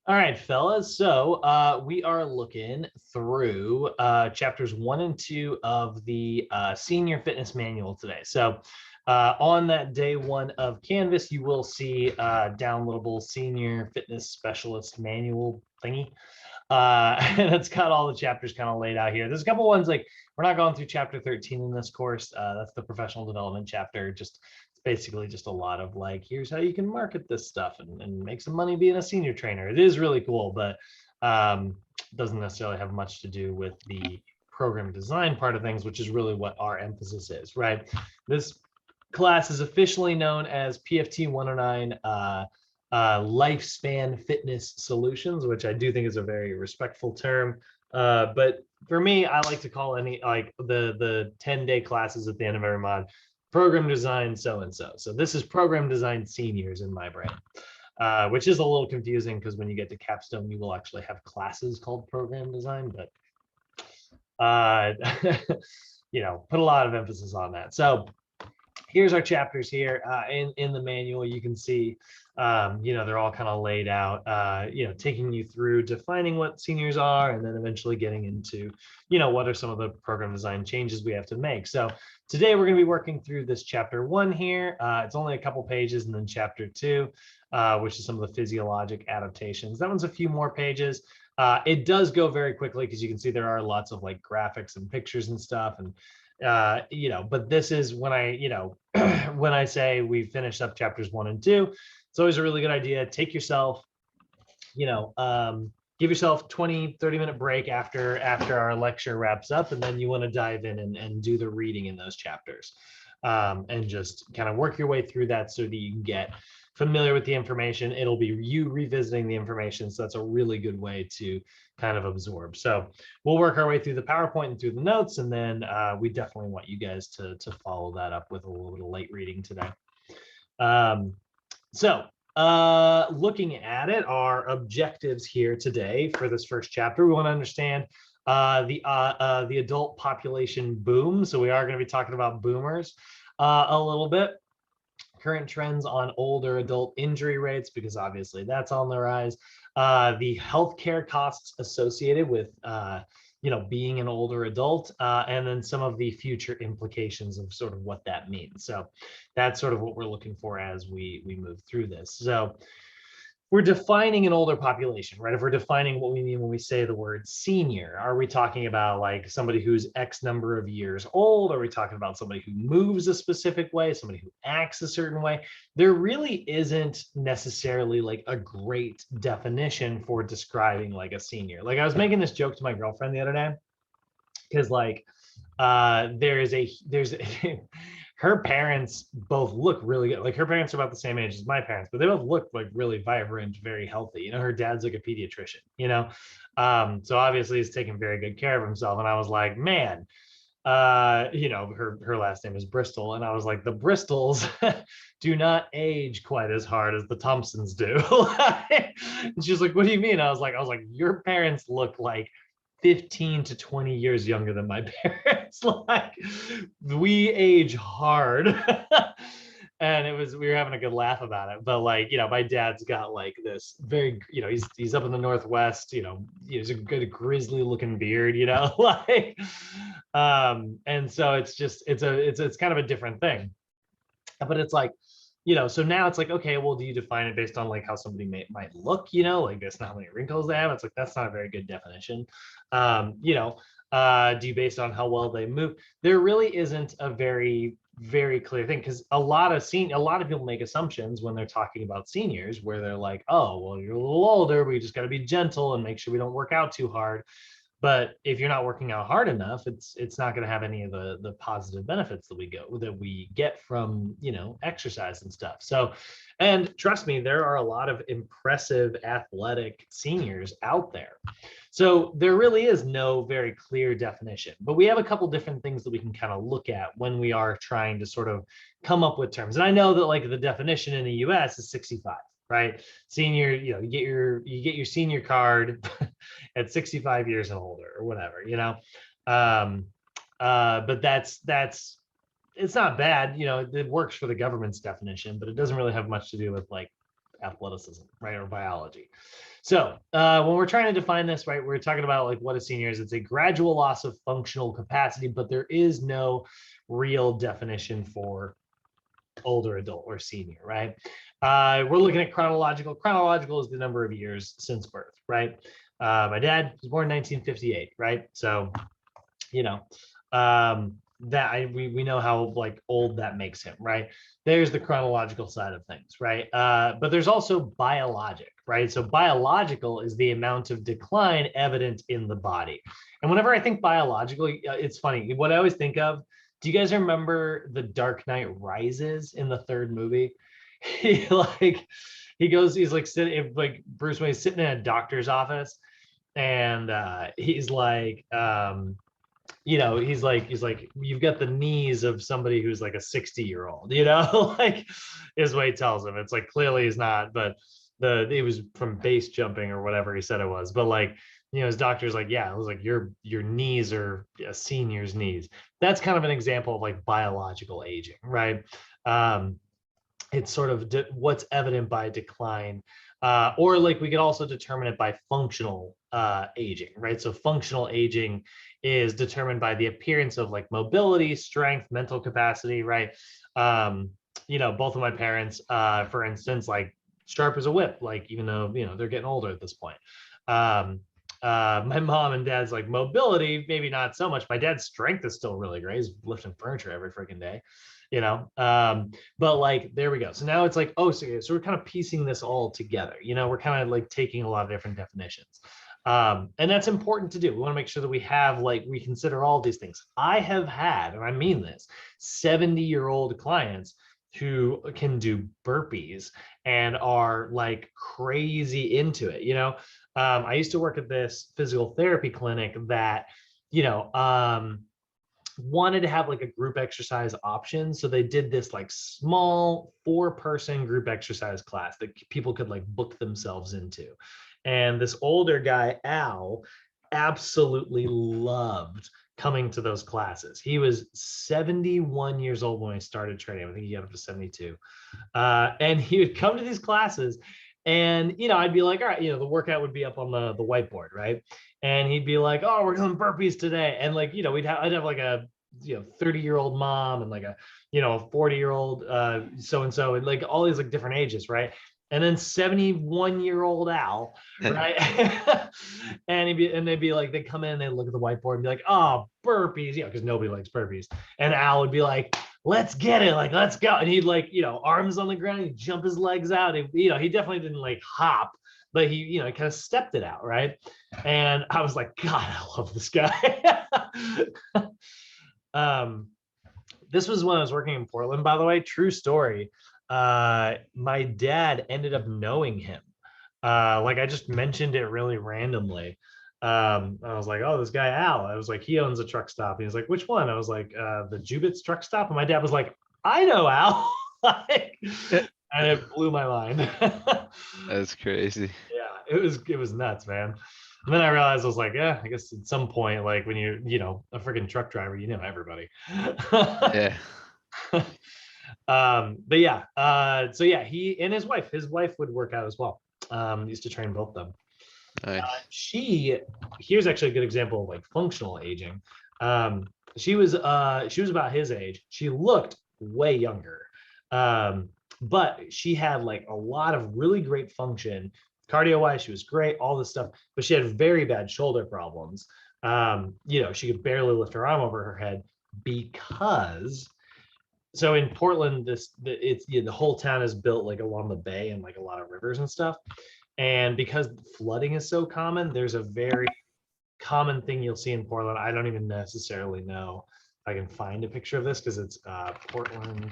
All right, fellas. So we are looking through chapters 1 and 2 of the senior fitness manual today. So on that day 1 of Canvas, you will see downloadable senior fitness specialist manual thingy. And it's got all the chapters kind of laid out here. There's a couple ones like we're not going through chapter 13 in this course. That's the professional development chapter. Just it's basically just a lot of like, here's how you can market this stuff and make some money being a senior trainer. It is really cool, but doesn't necessarily have much to do with the program design part of things, which is really what our emphasis is, right? This class is officially known as PFT 109 lifespan fitness solutions, which I do think is a very respectful term. But for me, I like to call any like the 10-day classes at the end of every mod program design so and so. So this is program design seniors in my brain. Which is a little confusing because when you get to capstone, you will actually have classes called program design, but put a lot of emphasis on that. So here's our chapters here in the manual. You can see, they're all kind of laid out, taking you through defining what seniors are and then eventually getting into, what are some of the program design changes we have to make. So today we're going to be working through this chapter 1 here. It's only a couple pages, and then chapter 2, which is some of the physiologic adaptations. That one's a few more pages. It does go very quickly because you can see there are lots of like graphics and pictures and stuff. And but this is when when I say we finished up chapters 1 and 2, it's always a really good idea. Take yourself, give yourself 20-30 minute break after our lecture wraps up, and then you want to dive in and do the reading in those chapters, and just kind of work your way through that so that you can get familiar with the information. It'll be you revisiting the information, so that's a really good way to kind of absorb. So we'll work our way through the PowerPoint and through the notes, and then we definitely want you guys to follow that up with a little bit of light reading today. Looking at it, our objectives here today for this first chapter, we want to understand the adult population boom. So we are going to be talking about boomers a little bit. Current trends on older adult injury rates, because obviously that's on the rise. The healthcare costs associated with being an older adult, and then some of the future implications of sort of what that means. So that's sort of what we're looking for as we move through this. So we're defining an older population, right? If we're defining what we mean when we say the word senior, are we talking about like somebody who's X number of years old? Are we talking about somebody who moves a specific way, somebody who acts a certain way? There really isn't necessarily like a great definition for describing like a senior. Like I was making this joke to my girlfriend the other day, because like there's her parents both look really good. Like her parents are about the same age as my parents, but they both look like really vibrant, very healthy. Her dad's like a pediatrician, so obviously he's taking very good care of himself. And I was like, man, her last name is Bristol, and I was like, the Bristols do not age quite as hard as the Thompsons do. And she's like, what do you mean? I was like, your parents look like 15 to 20 years younger than my parents. Like we age hard. And we were having a good laugh about it. But like, my dad's got like this very, he's up in the Northwest, he's a good grizzly looking beard, like, and so it's just, it's kind of a different thing. But it's like, so now it's like, okay, well, do you define it based on like how somebody might look, like that's not how many wrinkles they have? It's like, that's not a very good definition. Do you based on how well they move? There really isn't a very, very clear thing, because a lot of people make assumptions when they're talking about seniors where they're like, oh, well, you're a little older, we just got to be gentle and make sure we don't work out too hard. But if you're not working out hard enough, it's not going to have any of the positive benefits that we get from exercise and stuff. So, and trust me, there are a lot of impressive athletic seniors out there. So there really is no very clear definition, but we have a couple different things that we can kind of look at when we are trying to sort of come up with terms. And I know that like the definition in the US is 65. Right, senior, you get your senior card at 65 years and older or whatever, but that's it's not bad, it works for the government's definition, but it doesn't really have much to do with like athleticism, right, or biology. So when we're trying to define this, right, we're talking about like what a senior is. It's a gradual loss of functional capacity, but there is no real definition for older adult or senior, right? We're looking at chronological. Chronological is the number of years since birth, right? My dad was born in 1958, right? So, you know, we know how like old that makes him, right? There's the chronological side of things, right? But there's also biologic, right? So biological is the amount of decline evident in the body. And whenever I think biological, it's funny. What I always think of, do you guys remember The Dark Knight Rises in the third movie? He like he's like sitting like Bruce Wayne's sitting in a doctor's office, and he's like he's like you've got the knees of somebody who's like a 60-year-old, like is what he tells him. It's like clearly he's not, but it was from base jumping or whatever he said it was, but like his doctor's like, yeah, it was like your knees are a senior's knees. That's kind of an example of like biological aging, right? It's sort of what's evident by decline, or like we could also determine it by functional aging, right? So functional aging is determined by the appearance of like mobility, strength, mental capacity, right? Both of my parents, for instance, like sharp as a whip, like even though they're getting older at this point. My mom and dad's like mobility, maybe not so much. My dad's strength is still really great. He's lifting furniture every freaking day, but like there we go. So now it's like, so we're kind of piecing this all together. We're kind of like taking a lot of different definitions, and that's important to do. We want to make sure that we consider all these things. I have had, and I mean this, 70-year-old clients who can do burpees and are like crazy into it. I used to work at this physical therapy clinic that wanted to have like a group exercise option. So they did this like small 4-person group exercise class that people could like book themselves into. And this older guy, Al, absolutely loved coming to those classes. He was 71 years old when I started training. I think he got up to 72. And he would come to these classes, and I'd be like, all right, the workout would be up on the whiteboard, right? And he'd be like, oh, we're doing burpees today. And like, I'd have like a 30-year-old mom and like a 40-year-old so-and-so, and like all these like different ages, right? And then 71-year-old Al, right? and they'd be like, they come in, they look at the whiteboard and be like, oh, burpees, because nobody likes burpees. And Al would be like, let's get it, like, let's go. And he'd like, arms on the ground, he'd jump his legs out. He definitely didn't like hop, but he kind of stepped it out, right? And I was like, God, I love this guy. This was when I was working in Portland, by the way, true story. My dad ended up knowing him. Like I just mentioned it really randomly. I was like, oh, this guy Al. I was like, he owns a truck stop. He was like, which one? I was like, the Jubit's truck stop. And my dad was like, I know Al. And it blew my mind. That's crazy. Yeah, it was nuts, man. And then I realized I was like, yeah, I guess at some point, like when you're, a freaking truck driver, everybody. Yeah. But yeah, so yeah, he and his wife would work out as well. Used to train both of them. Nice. Here's actually a good example of like functional aging. She was about his age. She looked way younger. But she had like a lot of really great function. Cardio wise, she was great, all this stuff, but she had very bad shoulder problems. She could barely lift her arm over her head because so in Portland, the whole town is built like along the bay and like a lot of rivers and stuff. And because flooding is so common, there's a very common thing you'll see in Portland. I don't even necessarily know if I can find a picture of this because it's Portland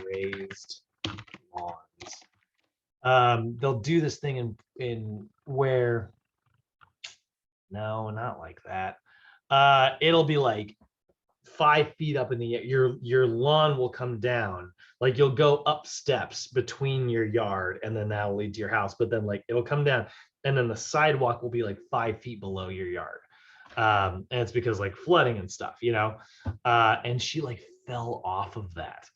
raised lawns. They'll do this thing in where, no, not like that. It'll be like 5 feet up in the air. Your lawn will come down, like you'll go up steps between your yard and then that'll lead to your house, but then like it'll come down and then the sidewalk will be like 5 feet below your yard. And it's because like flooding and stuff, and she like fell off of that.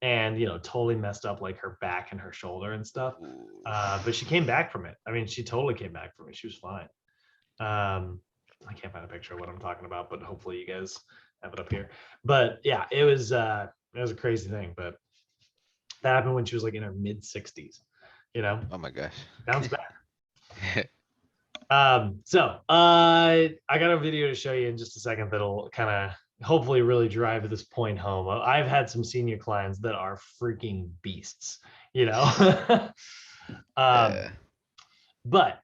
and totally messed up like her back and her shoulder and stuff. Ooh. But she came back from it. I mean, she totally came back from it. She was fine. I can't find a picture of what I'm talking about, but hopefully you guys have it up here. But yeah, it was a crazy thing. But that happened when she was like in her mid 60s. Oh my gosh. Bounce back. So I got a video to show you in just a second that'll kind of hopefully really drive this point home. I've had some senior clients that are freaking beasts, Yeah. But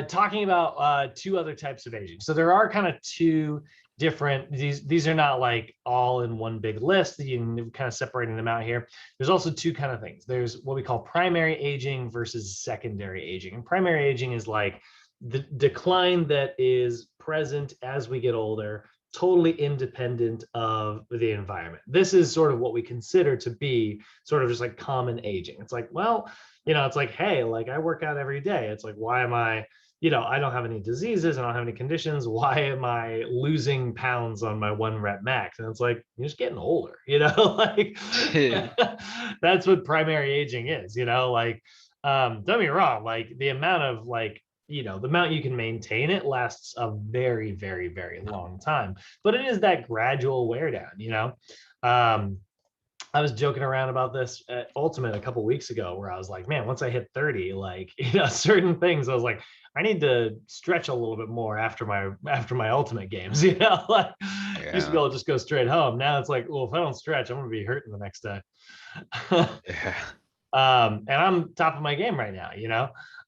talking about two other types of aging. So there are kind of two different, these are not like all in one big list, that you can kind of separating them out here. There's also two kind of things. There's what we call primary aging versus secondary aging. And primary aging is like the decline that is present as we get older, totally independent of the environment. This is sort of what we consider to be sort of just like common aging. It's like, well, it's like, hey, like I work out every day. It's like, why am I, I don't have any diseases, I don't have any conditions. Why am I losing pounds on my 1 rep max? And it's like, you're just getting older, like that's what primary aging is, like, don't get me wrong, like the amount of like, the amount you can maintain it lasts a very, very, very long time, but it is that gradual wear down, I was joking around about this at Ultimate a couple weeks ago, where I was like, man, once I hit 30, like, certain things, I was like, I need to stretch a little bit more after my Ultimate games, like used to be able to just go straight home. Now it's like, well, if I don't stretch, I'm gonna be hurting the next day. Yeah. And I'm top of my game right now,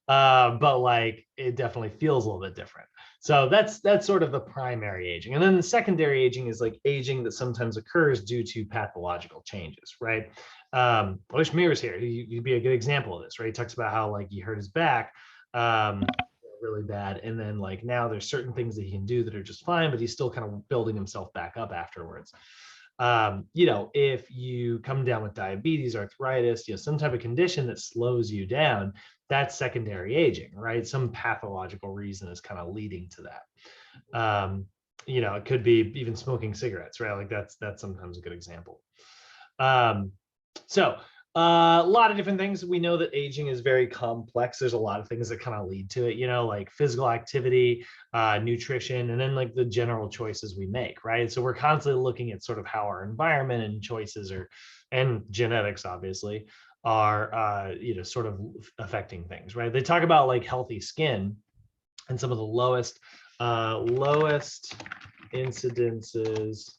but like it definitely feels a little bit different. So that's sort of the primary aging. And then the secondary aging is like aging that sometimes occurs due to pathological changes, right? I wish Mir was here. He'd be a good example of this, right? He talks about how like he hurt his back really bad. And then like now there's certain things that he can do that are just fine, but he's still kind of building himself back up afterwards. If you come down with diabetes, arthritis, some type of condition that slows you down, that's secondary aging, right? Some pathological reason is kind of leading to that. It could be even smoking cigarettes, right? Like that's sometimes a good example. So a lot of different things. We know that aging is very complex. There's a lot of things that kind of lead to it, like physical activity, nutrition, and then like the general choices we make, right? So we're constantly looking at sort of how our environment and choices and genetics, obviously, are, sort of affecting things, right? They talk about like healthy skin and some of the lowest incidences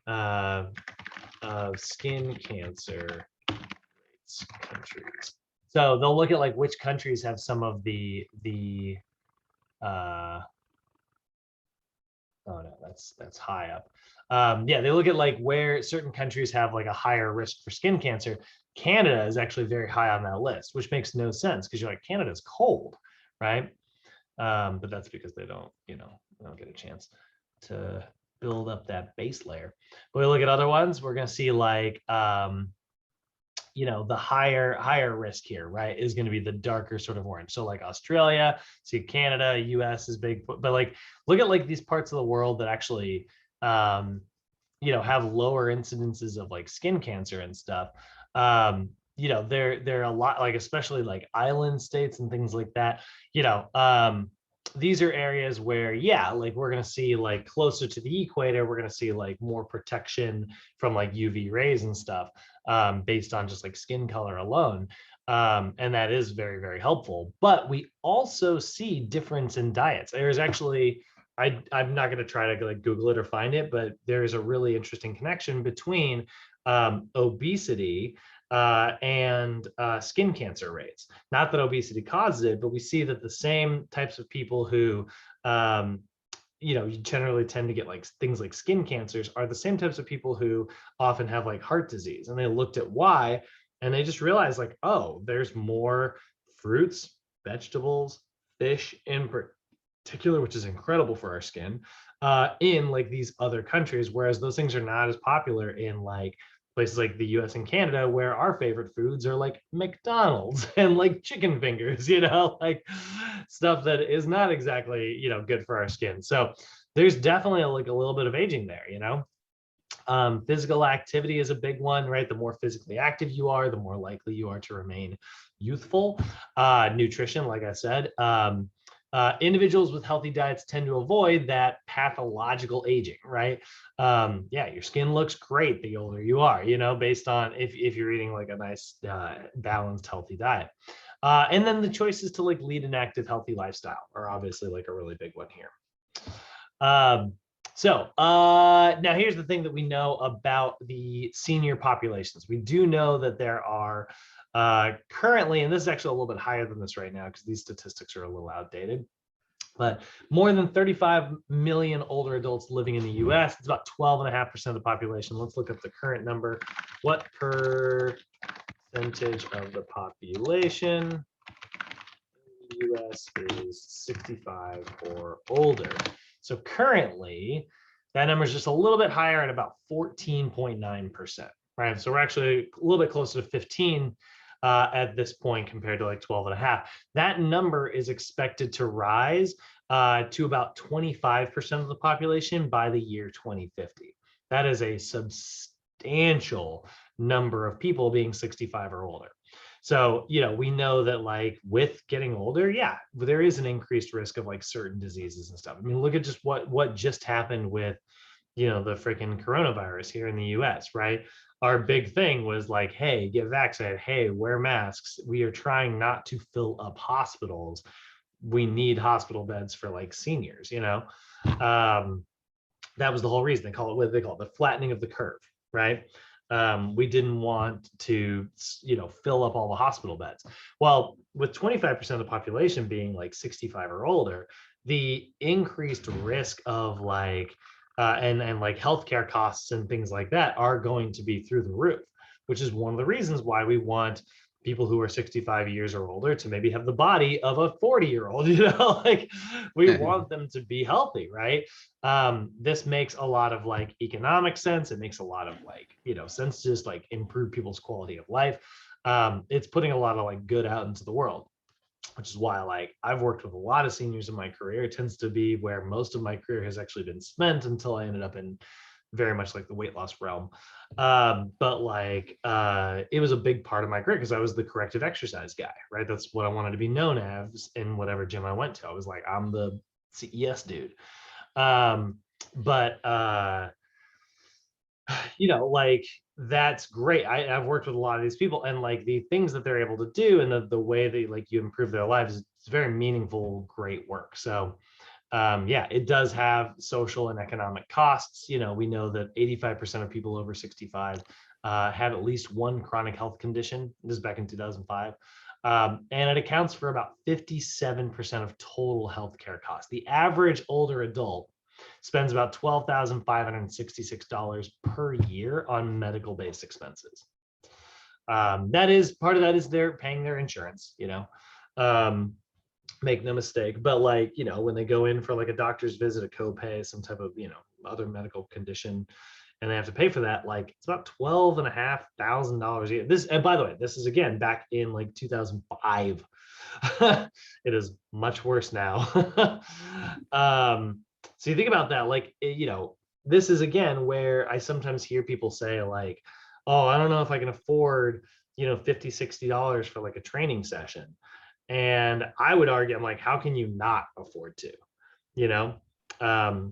of skin cancer countries. So they'll look at like which countries have some of the oh no, that's high up. Yeah, they look at like where certain countries have like a higher risk for skin cancer. Canada is actually very high on that list, which makes no sense because you're like, Canada's cold, right? But that's because they don't get a chance to build up that base layer. But we look at other ones, we're gonna see like the higher risk here, right, is going to be the darker sort of orange. So like Australia, see Canada, US is big, but like look at like these parts of the world that actually have lower incidences of like skin cancer and stuff. They're a lot, like especially like island states and things like that. These are areas where, yeah, like we're going to see like closer to the equator, we're going to see like more protection from like UV rays and stuff, based on just like skin color alone. And that is very, very helpful. But we also see difference in diets. There's actually, I'm not going to try to like Google it or find it, but there is a really interesting connection between obesity and skin cancer rates. Not that obesity causes it, but we see that the same types of people who you generally tend to get like things like skin cancers are the same types of people who often have like heart disease. And they looked at why, and they just realized like, oh, there's more fruits, vegetables, fish in particular, which is incredible for our skin, in like these other countries, whereas those things are not as popular in like places like the US and Canada, where our favorite foods are like McDonald's and like chicken fingers, like stuff that is not exactly, good for our skin. So there's definitely like a little bit of aging there, Physical activity is a big one, right? The more physically active you are, the more likely you are to remain youthful. Nutrition, like I said, individuals with healthy diets tend to avoid that pathological aging, right? Yeah, your skin looks great the older you are, based on if you're eating like a nice, balanced, healthy diet. And then the choices to like lead an active, healthy lifestyle are obviously like a really big one here. Now here's the thing that we know about the senior populations. We do know that there are currently, and this is actually a little bit higher than this right now because these statistics are a little outdated, but more than 35 million older adults living in the US. It's about 12.5% of the population. Let's look at the current number. What percentage of the population in the US is 65 or older? So currently, that number is just a little bit higher at about 14.9%, right? So we're actually a little bit closer to 15 at this point compared to like 12 and a half. That number is expected to rise to about 25% of the population by the year 2050. That is a substantial number of people being 65 or older. So, we know that like with getting older, yeah, there is an increased risk of like certain diseases and stuff. I mean, look at just what just happened with, the freaking coronavirus here in the US, right? Our big thing was like, hey, get vaccinated. Hey, wear masks. We are trying not to fill up hospitals. We need hospital beds for like seniors, that was the whole reason. They call it what they call it, the flattening of the curve, right? We didn't want to, fill up all the hospital beds. Well, with 25% of the population being like 65 or older, the increased risk of like, and like healthcare costs and things like that are going to be through the roof, which is one of the reasons why we want people who are 65 years or older to maybe have the body of a 40-year-old, like we want them to be healthy, right? This makes a lot of like economic sense. It makes a lot of like, sense to just like improve people's quality of life. It's putting a lot of like good out into the world, which is why like I've worked with a lot of seniors in my career. It tends to be where most of my career has actually been spent until I ended up in very much like the weight loss realm. But like it was a big part of my career because I was the corrective exercise guy, right? That's what I wanted to be known as in whatever gym I went to. I was like, I'm the CES dude. But like that's great. I've worked with a lot of these people, and like the things that they're able to do and the way they like you improve their lives, it's very meaningful, great work. So yeah, it does have social and economic costs. We know that 85% of people over 65 have at least one chronic health condition. This is back in 2005. And it accounts for about 57% of total healthcare costs. The average older adult spends about $12,566 per year on medical-based expenses. That is part of that is they're paying their insurance, make no mistake. But like, when they go in for like a doctor's visit, a copay, some type of, other medical condition, and they have to pay for that, like it's about $12,500 a year. This, and by the way, this is again back in like 2005. It is much worse now. So you think about that, like, this is again where I sometimes hear people say like, oh, I don't know if I can afford, $50, $60 for like a training session. And I would argue, I'm like, how can you not afford to,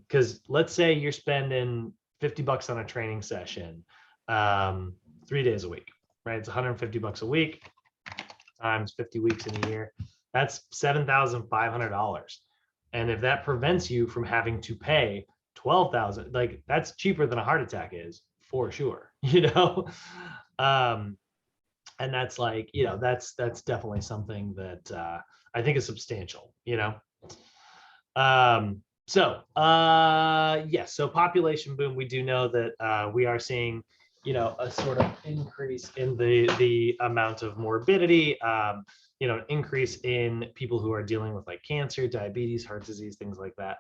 because let's say you're spending $50 on a training session, 3 days a week, right? It's $150 a week times 50 weeks in a year. That's $7,500. And if that prevents you from having to pay 12,000, like that's cheaper than a heart attack is for sure, and that's like, that's definitely something that I think is substantial, yes, so population boom, we do know that we are seeing, a sort of increase in the amount of morbidity, increase in people who are dealing with like cancer, diabetes, heart disease, things like that.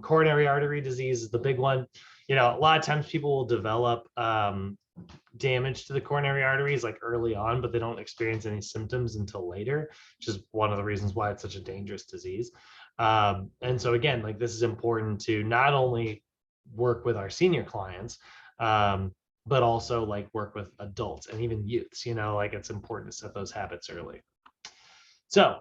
Coronary artery disease is the big one. A lot of times people will develop damage to the coronary arteries like early on, but they don't experience any symptoms until later, which is one of the reasons why it's such a dangerous disease. And so again, like this is important to not only work with our senior clients, but also like work with adults and even youths, like it's important to set those habits early. So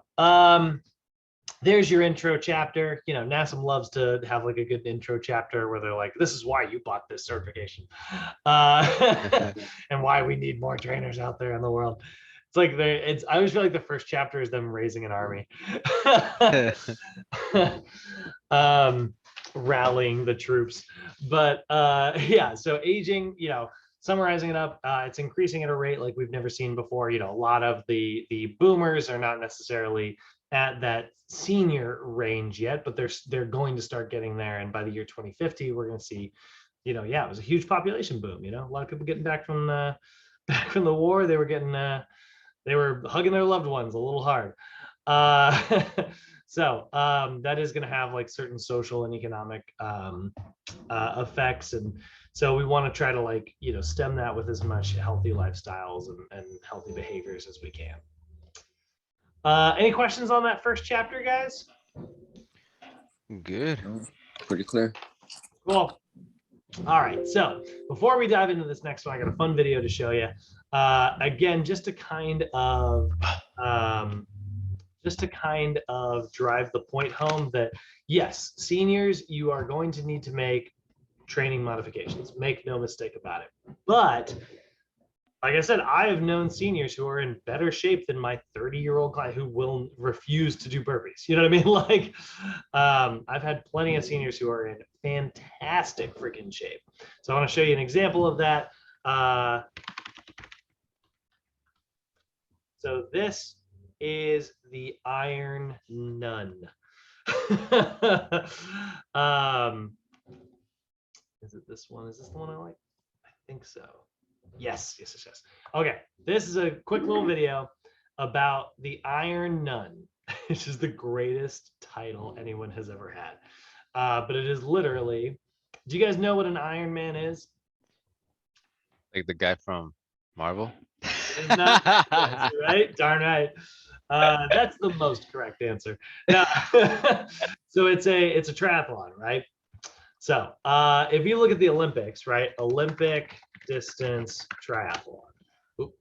there's your intro chapter. NASM loves to have like a good intro chapter where they're like, this is why you bought this certification, and why we need more trainers out there in the world. It's like I always feel like the first chapter is them raising an army. Rallying the troops. But yeah, so aging, summarizing it up, it's increasing at a rate like we've never seen before. A lot of the boomers are not necessarily at that senior range yet, but they're going to start getting there. And by the year 2050, we're going to see, yeah, it was a huge population boom. A lot of people getting back from the war. They were hugging their loved ones a little hard. So that is going to have like certain social and economic effects, and so we want to try to like stem that with as much healthy lifestyles and healthy behaviors as we can. Any questions on that first chapter, guys? Good. Pretty clear. Cool. All right, so before we dive into this next one, I got a fun video to show you. Again, just to kind of drive the point home that yes, seniors, you are going to need to make training modifications. Make no mistake about it. But like I said, I have known seniors who are in better shape than my 30-year-old client who will refuse to do burpees. You know what I mean? Like, I've had plenty of seniors who are in fantastic freaking shape. So I want to show you an example of that. So this is the Iron Nun. Is it this one? Is this the one I like? I think so. Yes. Okay, this is a quick little video about the Iron Nun, which is the greatest title anyone has ever had. But it is literally, do you guys know what an Iron Man is? Like the guy from Marvel? Right? Darn right. That's the most correct answer. Now, so it's a triathlon, right? So if you look at the Olympics, right? Olympic distance triathlon. Oop.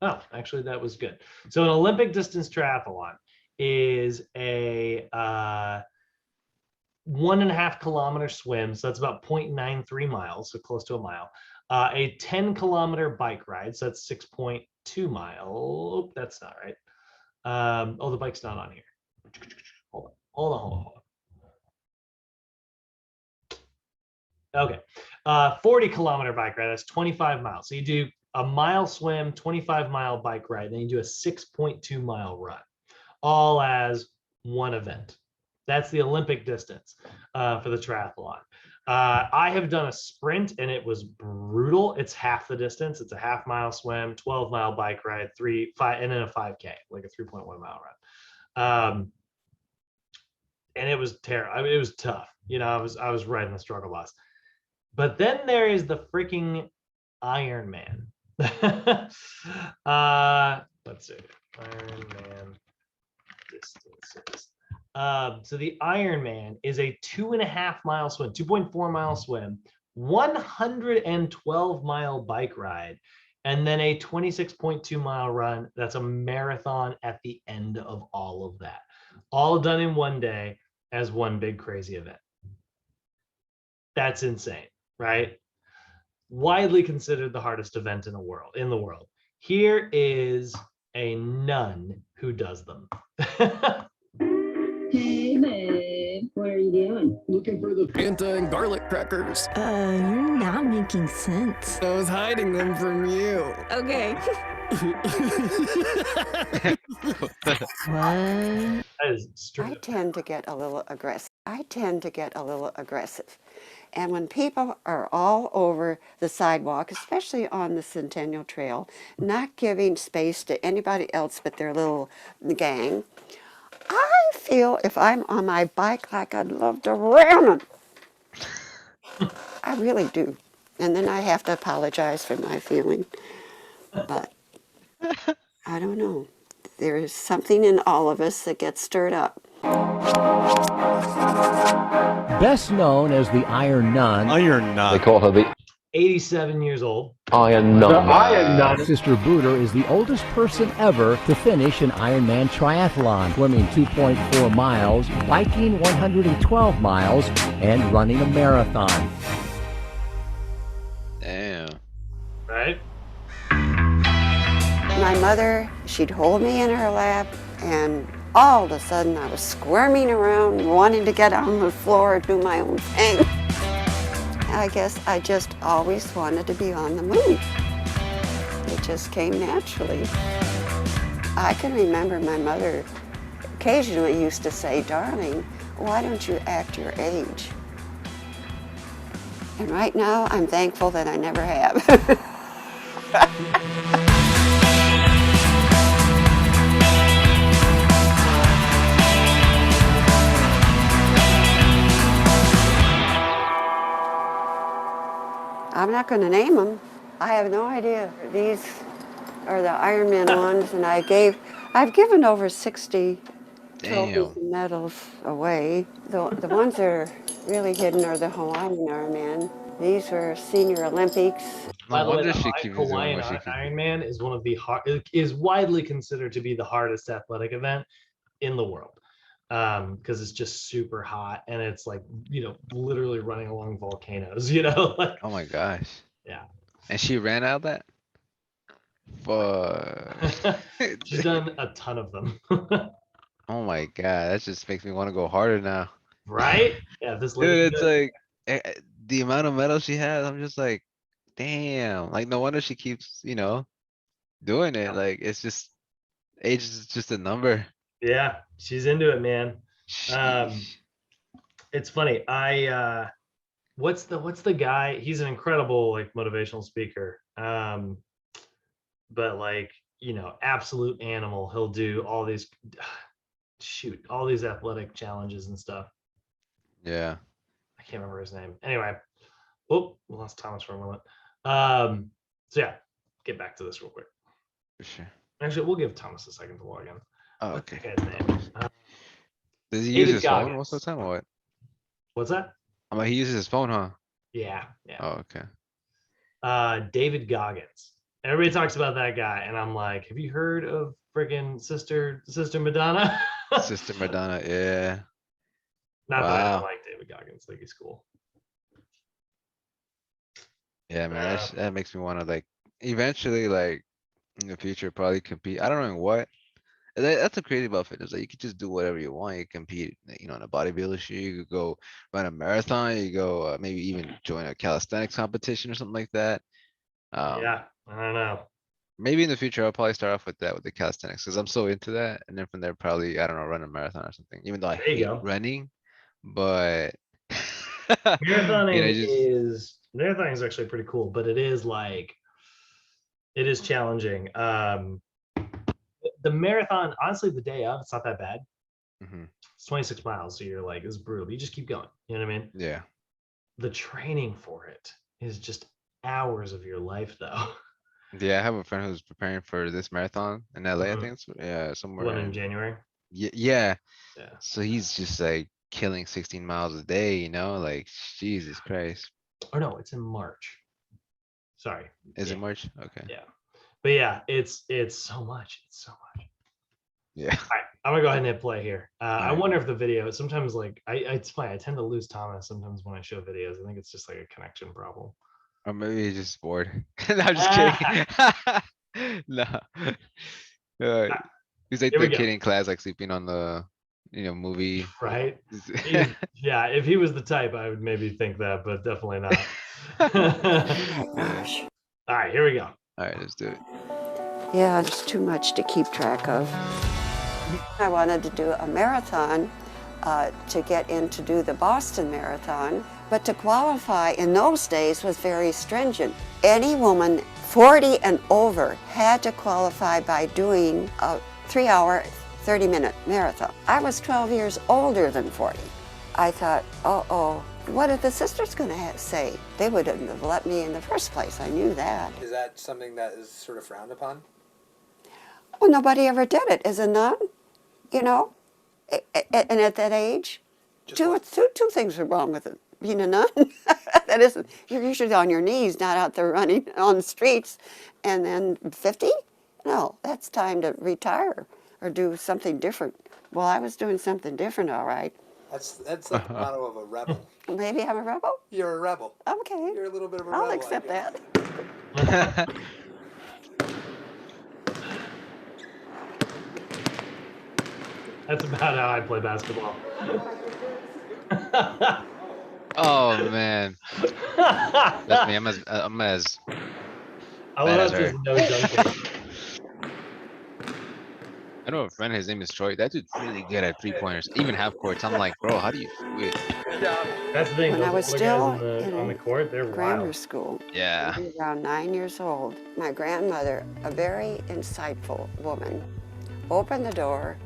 Oh, actually, that was good. So an Olympic distance triathlon is a 1.5 kilometer swim. So that's about 0.93 miles, so close to a mile. A 10-kilometer bike ride. So that's 6.2 miles. Oh, that's not right. Oh, the bike's not on here. Hold on. Okay, 40-kilometer bike ride, that's 25 miles. So you do a mile swim, 25-mile bike ride, then you do a 6.2-mile run, all as one event. That's the Olympic distance for the triathlon. I have done a sprint and it was brutal. It's half the distance. It's a half-mile swim, 12-mile bike ride, 5, and then a 5K, like a 3.1-mile run. And it was terrible. I mean, it was tough. I was riding the struggle bus. But then there is the freaking Iron Man. Let's see, Iron Man distances. So the Iron Man is a 2.5-mile swim, 2.4-mile swim, 112-mile bike ride, and then a 26.2-mile run. That's a marathon at the end of all of that. All done in one day as one big crazy event. That's insane, right? Widely considered the hardest event in the world. Here is a nun who does them. Hey, babe. What are you doing? Looking for the Fanta and garlic crackers. You're not making sense. I was hiding them from you. Okay. What? That is straight I up. tend to get a little aggressive. And when people are all over the sidewalk, especially on the Centennial Trail, not giving space to anybody else but their little gang, I feel if I'm on my bike like I'd love to ram them. I really do. And then I have to apologize for my feeling. But I don't know. There is something in all of us that gets stirred up. Best known as the Iron Nun, They call her the 87 years old. Iron Nun. Sister Booter is the oldest person ever to finish an Ironman triathlon, swimming 2.4 miles, biking 112 miles, and running a marathon. Damn. Right? My mother, she'd hold me in her lap, and all of a sudden I was squirming around, wanting to get on the floor and do my own thing. I guess I just always wanted to be on the moon. It just came naturally. I can remember my mother occasionally used to say, "Darling, why don't you act your age?" And right now, I'm thankful that I never have. I'm not going to name them. I have no idea. These are the Ironman ones, and I've given over 60 trophies Damn. and medals away. The ones that are really hidden are the Hawaiian Ironman. These were Senior Olympics. By No the way, wonder the she keeps doing Hawaiian what she keeps. Ironman is one of the is widely considered to be the hardest athletic event in the world. Because it's just super hot and it's like, literally running along volcanoes, like, Oh my gosh. yeah. And she ran out of that? Fuck. She's done a ton of them. Oh my god, that just makes me want to go harder now. Right? Yeah, this lady. Dude, it's like the amount of medals she has, I'm just like, damn. Like no wonder she keeps, doing it. Like it's just age is just a number. Yeah, she's into it, man. Sheesh. It's funny. What's the guy? He's an incredible like motivational speaker. But like, absolute animal. He'll do all these all these athletic challenges and stuff. Yeah. I can't remember his name. Anyway, we lost Thomas for a moment. So yeah, get back to this real quick. For sure. Actually, we'll give Thomas a second to log in. Oh, What's okay. that guy's name? Does he David use his phone Goggins. most of the time or what? What's that? I'm like, he uses his phone, huh? Yeah. Oh, okay. David Goggins. Everybody talks about that guy, and I'm like, have you heard of friggin' Sister Madonna? Sister Madonna, yeah. Not that I don't Wow. like David Goggins. I think he's cool. Yeah, man, that makes me want to like eventually like in the future probably compete. I don't know in what. That's the crazy about fitness. Like you could just do whatever you want. You compete, in a bodybuilder shoe. You could go run a marathon. You go maybe even join a calisthenics competition or something like that. Yeah, I don't know. Maybe in the future I'll probably start off with that with the calisthenics because I'm so into that, and then from there probably I don't know run a marathon or something. Even though I There you hate go. running, but Marathoning just marathoning is actually pretty cool, but it is challenging. The marathon, honestly, the day of, it's not that bad. Mhm. It's 26 miles, so you're like, it's brutal. You just keep going. You know what I mean? Yeah. The training for it is just hours of your life, though. Yeah, I have a friend who's preparing for this marathon in LA. I Mhm. think it's somewhere One in January. Yeah. Yeah. So he's just like killing 16 miles a day, like Jesus Christ. Or no, it's in March. Sorry. Is Yeah. it March? Okay. Yeah. But yeah, it's so much. It's so much. Yeah. All right, I'm gonna go ahead and hit play here. I Alright. wonder if the video sometimes like it's funny. I tend to lose Thomas sometimes when I show videos. I think it's just like a connection problem. Or maybe he's just bored. No, I'm just kidding. No. He's like Here we the go. kid in class, like sleeping on the, movie. Right? Yeah, if he was the type, I would maybe think that, but definitely not. Gosh. All right, here we go. All right, let's do it. Yeah, it's too much to keep track of. I wanted to do a marathon to get in to do the Boston Marathon, but to qualify in those days was very stringent. Any woman 40 and over had to qualify by doing a 3-hour, 30-minute marathon. I was 12 years older than 40. I thought, uh-oh, what are the sisters going to say? They wouldn't have let me in the first place. I knew that. Is that something that is sort of frowned upon? Well, nobody ever did it as a nun, and at that age. Just one. Two things are wrong with it. Being a nun, that isn't, you're usually on your knees, not out there running on the streets. And then 50? No, that's time to retire or do something different. Well, I was doing something different, all right. That's like the motto of a rebel. Maybe I'm a rebel? You're a rebel. Okay. You're a little bit of a I'll rebel. accept that. That's about how I play basketball. Oh man, that's me. I'm as I bad love as just her. no dunking. I know a friend, his name is Troy. That dude's really good at 3-pointers, even half courts. I'm like, bro, how do you do it? That's the thing. When I Those was older guys still on the court, they're grammar wild. school, Yeah. maybe around 9 years old, my grandmother, a very insightful woman, opened the door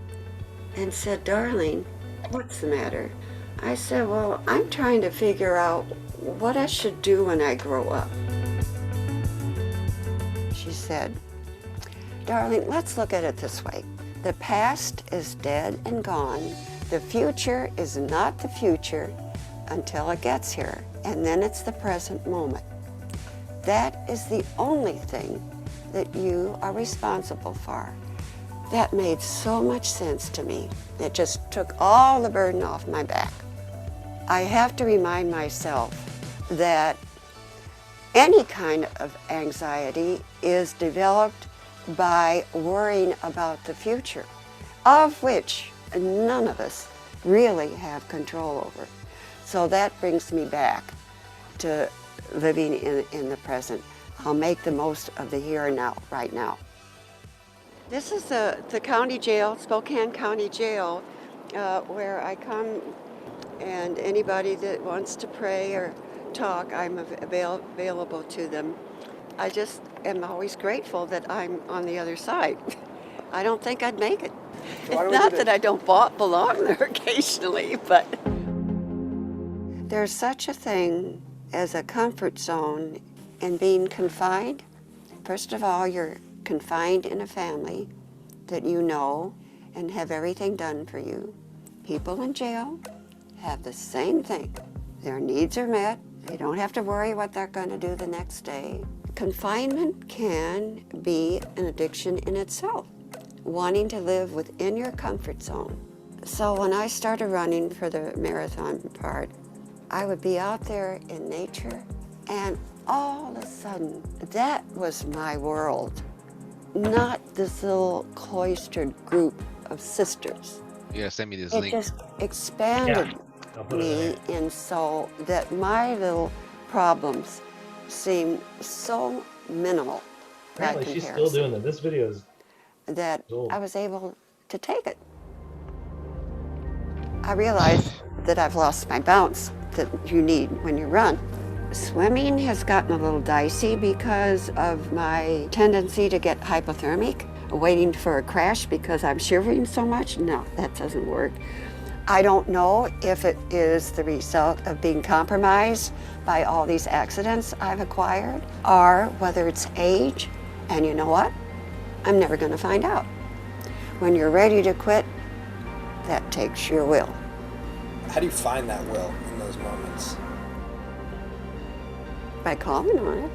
and said, "Darling, what's the matter?" I said, "Well, I'm trying to figure out what I should do when I grow up." She said, "Darling, let's look at it this way. The past is dead and gone. The future is not the future until it gets here, and then it's the present moment. That is the only thing that you are responsible for." That made so much sense to me. It just took all the burden off my back. I have to remind myself that any kind of anxiety is developed by worrying about the future, of which none of us really have control over. So that brings me back to living in the present. I'll make the most of the here and now, right now. This is the county jail, Spokane County Jail, where I come, and anybody that wants to pray or talk, I'm available to them. I just am always grateful that I'm on the other side. I don't think I'd make it. It's not that I don't belong there occasionally, but there's such a thing as a comfort zone in being confined. First of all, you're confined in a family that you know and have everything done for you. People in jail have the same thing. Their needs are met. They don't have to worry what they're going to do the next day. Confinement can be an addiction in itself, wanting to live within your comfort zone. So when I started running for the marathon part, I would be out there in nature, and all of a sudden, that was my world, not this little cloistered group of sisters. You gotta send me this It link. just expanded me in so that my little problems seem so minimal by Apparently, she's comparison still doing that. This video is that old. I was able to take it. I realized that I've lost my bounce that you need when you run. Swimming has gotten a little dicey because of my tendency to get hypothermic, waiting for a crash because I'm shivering so much. No, that doesn't work. I don't know if it is the result of being compromised by all these accidents I've acquired, or whether it's age. And you know what? I'm never going to find out. When you're ready to quit, that takes your will. How do you find that will in those moments? By calling on it.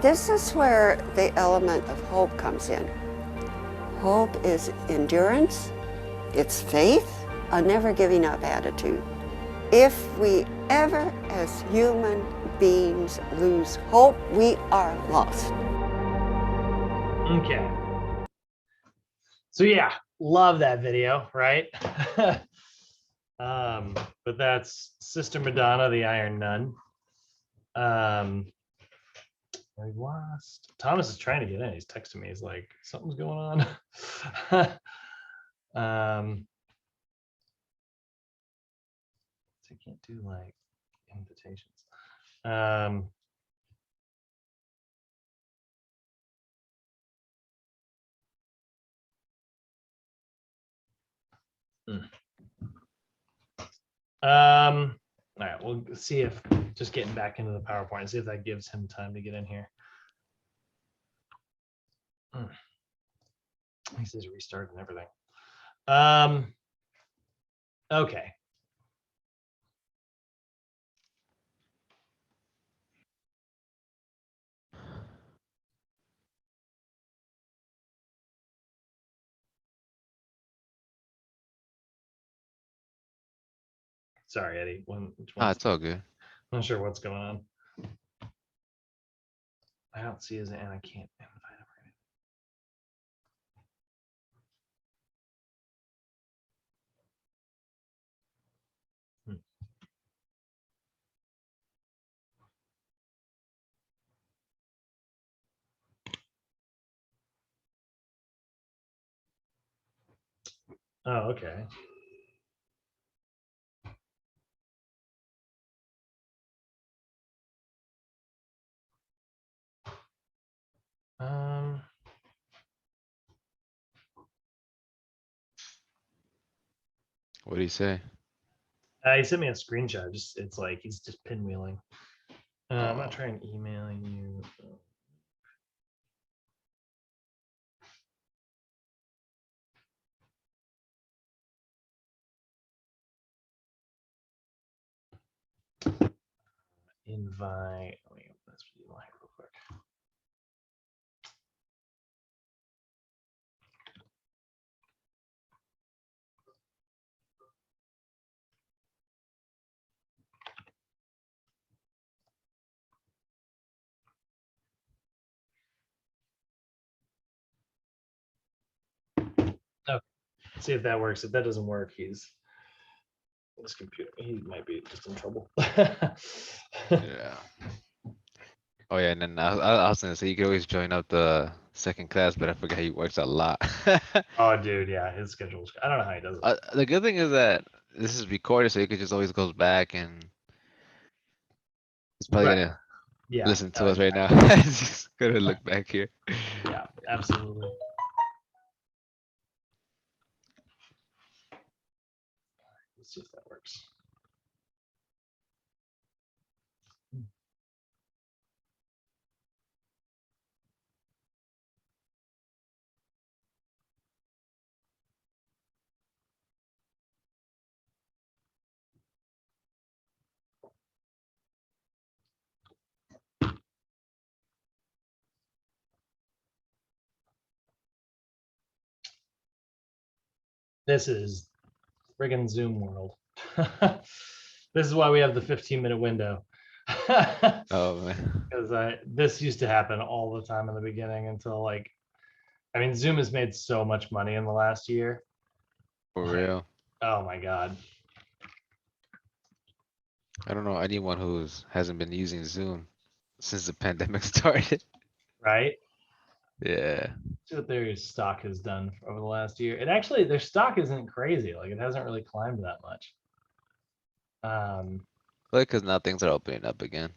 This is where the element of hope comes in. Hope is endurance, it's faith, a never giving up attitude. If we ever, as human beings, lose hope, we are lost. Okay. So yeah, love that video, right? But that's Sister Madonna, the Iron Nun. We lost. Thomas is trying to get in. He's texting me. He's like, something's going on. So I can't do like invitations. All right, we'll see if just getting back into the PowerPoint, see if that gives him time to get in here. He says restart and everything. Okay. Sorry, Eddie. Which Ah, one's, it's all good. I'm not sure what's going on. I don't see his, and I can't invite him. Oh, okay. Um, What do you say? he sent me a screenshot. Just it's like he's just pinwheeling. I'm Oh. not trying emailing you. Invite. Let me open this video line real quick. Okay, see if that works. If that doesn't work, he's this computer. He might be just in trouble. Yeah. Oh yeah, and then I was gonna say you could always join up the second class, but I forgot he works a lot. Oh, dude, yeah, his schedule's. I don't know how he does it. The good thing is that this is recorded, so you could just always goes back and he's probably Right. gonna Yeah. listen to no, us right now. exactly. Just gonna look back here. Yeah, absolutely. Let's see if that works. This is friggin' Zoom world. This is why we have the 15-minute window. Oh man, Because this used to happen all the time in the beginning until like, I mean, Zoom has made so much money in the last year. for Like, real. oh my God. I don't know anyone who's hasn't been using Zoom since the pandemic started. Right? Yeah. See what their stock has done over the last year. It actually, their stock isn't crazy. Like it hasn't really climbed that much. Like, cause now things are opening up again.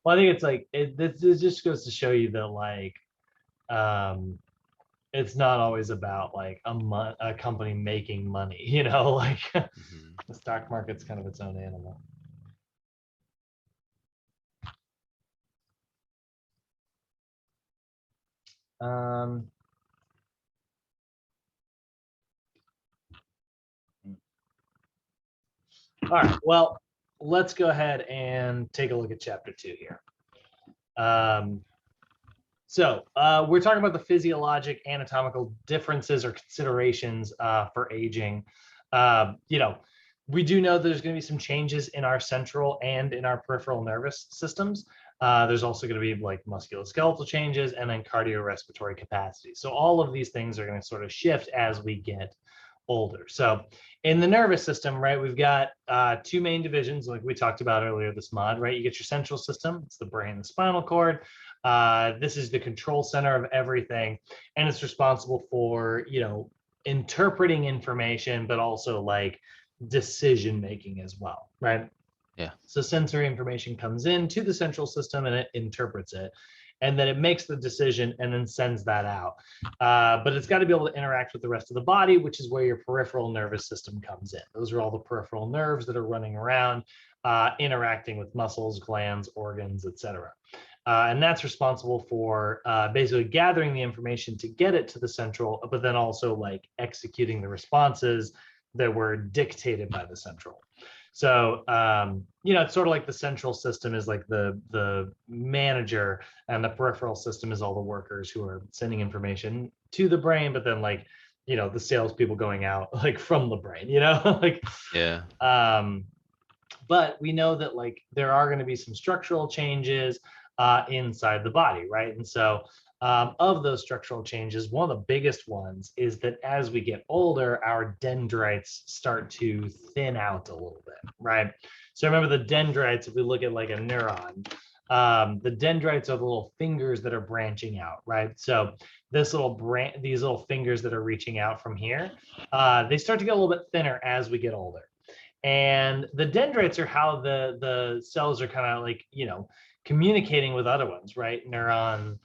Well, I think it's like this just goes to show you that like it's not always about like a company making money, you know, like Mhm. the stock market's kind of its own animal. Um, all right, well, let's go ahead and take a look at chapter 2 here. So we're talking about the physiologic anatomical differences or considerations for aging. You know, we do know there's going to be some changes in our central and in our peripheral nervous systems. There's also going to be like musculoskeletal changes and then cardiorespiratory capacity. So all of these things are going to sort of shift as we get older. So in the nervous system, right, we've got two main divisions like we talked about earlier this mod, right? You get your central system, it's the brain, the spinal cord. This is the control center of everything, and it's responsible for, you know, interpreting information, but also like decision making as well, right? Yeah. So sensory information comes into the central system and it interprets it, and then it makes the decision and then sends that out. But it's got to be able to interact with the rest of the body, which is where your peripheral nervous system comes in. Those are all the peripheral nerves that are running around, interacting with muscles, glands, organs, etc. And that's responsible for basically gathering the information to get it to the central, but then also like executing the responses that were dictated by the central. So you know, it's sort of like the central system is like the manager, and the peripheral system is all the workers who are sending information to the brain, but then like, you know, the salespeople going out like from the brain, you know, like Yeah. But we know that like there are going to be some structural changes inside the body, right? And so of those structural changes, one of the biggest ones is that as we get older, our dendrites start to thin out a little bit, right? So remember the dendrites, if we look at like a neuron, the dendrites are the little fingers that are branching out, right? So this little these little fingers that are reaching out from here, they start to get a little bit thinner as we get older. And the dendrites are how the cells are kind of like, you know, communicating with other ones, right? Neuron,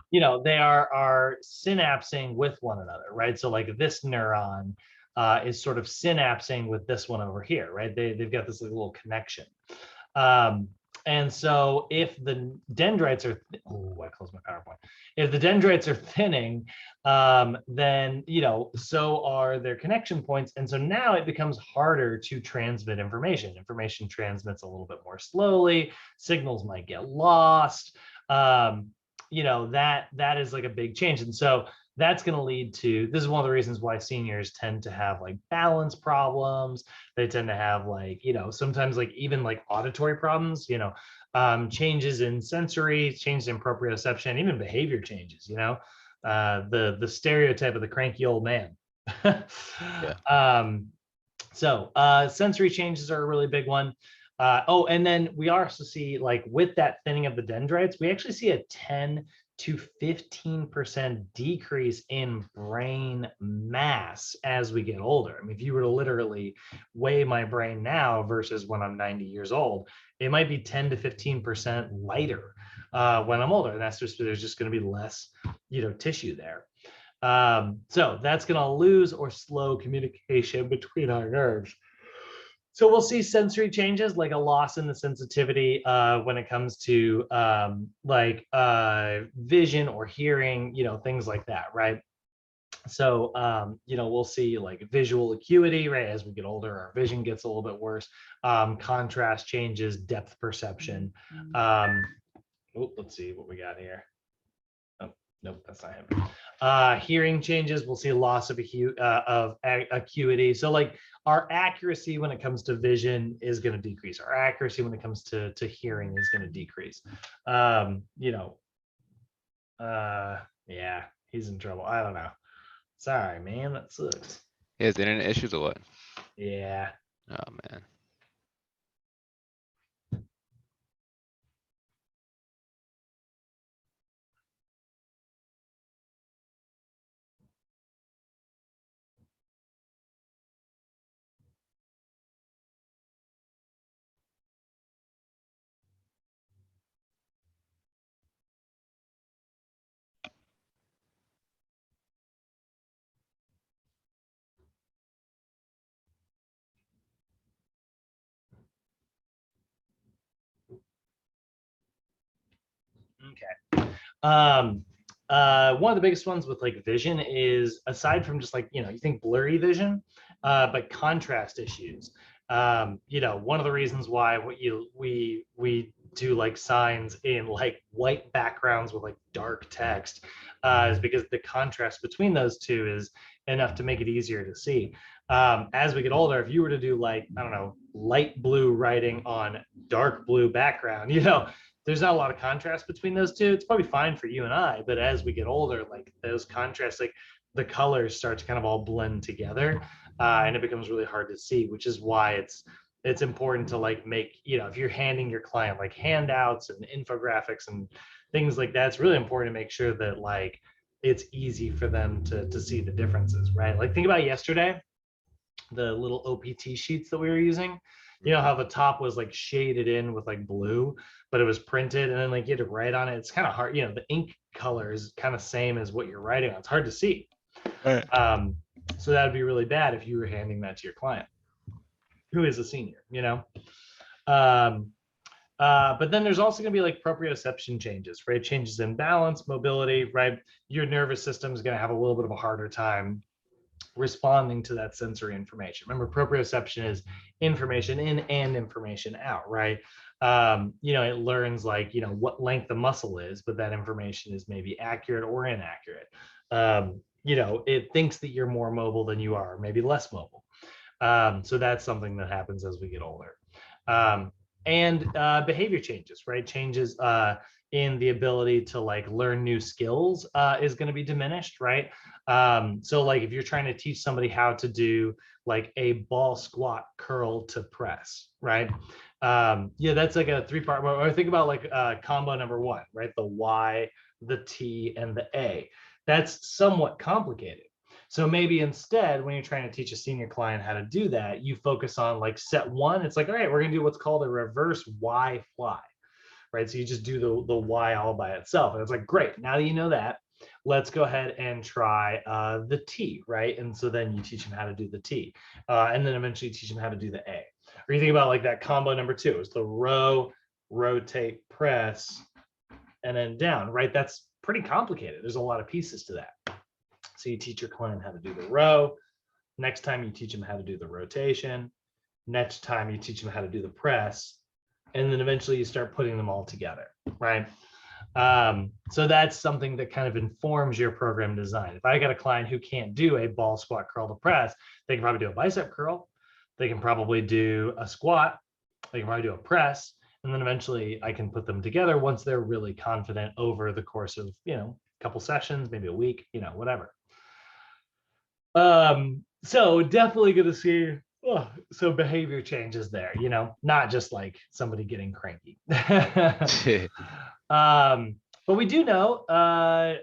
you know, they are synapsing with one another, right? So like this neuron is sort of synapsing with this one over here, right? They've got this like, little connection. And so if the dendrites are, I closed my PowerPoint. If the dendrites are thinning, then, you know, so are their connection points. And so now it becomes harder to transmit information. Information transmits a little bit more slowly. Signals might get lost. You know, that is like a big change. And so that's going to lead to, this is one of the reasons why seniors tend to have like balance problems. They tend to have like, you know, sometimes like even like auditory problems, you know, changes in sensory, changes in proprioception, even behavior changes, you know, the stereotype of the cranky old man. Yeah. So sensory changes are a really big one. Oh, and then we also see like with that thinning of the dendrites, we actually see a 10 to 15% decrease in brain mass as we get older. I mean, if you were to literally weigh my brain now versus when I'm 90 years old, it might be 10 to 15% lighter when I'm older. And that's just, there's just going to be less, you know, tissue there. So that's going to lose or slow communication between our nerves. So we'll see sensory changes, like a loss in the sensitivity when it comes to vision or hearing, you know, things like that, right? So, you know, we'll see like visual acuity, right? As we get older, our vision gets a little bit worse. Contrast changes, depth perception. Let's see what we got here. Oh, nope, that's not him. Hearing changes, we'll see a loss of acuity. So like our accuracy when it comes to vision is going to decrease. Our accuracy when it comes to hearing is going to decrease. You know, yeah, he's in trouble. I don't know. Sorry, man, that sucks. Yeah, is there any issues or what? Yeah. Oh man. Okay. One of the biggest ones with like vision is, aside from just like, you know, you think blurry vision, but contrast issues. You know, one of the reasons why we do like signs in like white backgrounds with like dark text is because the contrast between those two is enough to make it easier to see. As we get older, if you were to do like, I don't know, light blue writing on dark blue background, you know, there's not a lot of contrast between those two. It's probably fine for you and I, but as we get older, like those contrasts, like the colors start to kind of all blend together, and it becomes really hard to see, which is why it's important to like make, you know, if you're handing your client like handouts and infographics and things like that, it's really important to make sure that like it's easy for them to see the differences, right? Like think about yesterday, the little OPT sheets that we were using. You know how the top was like shaded in with like blue, but it was printed and then like you had to write on it. It's kind of hard, you know, the ink color is kind of same as what you're writing on. It's hard to see. Right. So that would be really bad if you were handing that to your client who is a senior, you know. But then there's also going to be like proprioception changes, right? Changes in balance, mobility, right? Your nervous system is going to have a little bit of a harder time responding to that sensory information. Remember, proprioception is information in and information out, right? It learns like, what length the muscle is, but that information is maybe accurate or inaccurate. It thinks that you're more mobile than you are, maybe less mobile. So that's something that happens as we get older. And behavior changes, right? Changes in the ability to like learn new skills is going to be diminished, right? So like if you're trying to teach somebody how to do like a ball squat curl to press, right? That's like a 3-part, or think about like combo number 1, right? The Y, the T, and the A. That's somewhat complicated. So maybe instead, when you're trying to teach a senior client how to do that, you focus on like set 1. It's like, all right, we're going to do what's called a reverse Y fly, right? So you just do the Y all by itself. And it's like, great, now that you know that, let's go ahead and try the T, right? And so then you teach them how to do the T. And then eventually teach them how to do the A. Or you think about like that combo number 2 is the row, rotate, press, and then down, right? That's pretty complicated. There's a lot of pieces to that. So you teach your client how to do the row. Next time you teach them how to do the rotation. Next time you teach them how to do the press. And then eventually you start putting them all together, right? So that's something that kind of informs your program design. If I got a client who can't do a ball squat curl to press, they can probably do a bicep curl. They can probably do a squat. They can probably do a press. And then eventually I can put them together once they're really confident over the course of, a couple sessions, maybe a week, whatever. So definitely going to see so behavior changes there, not just like somebody getting cranky. But we do know,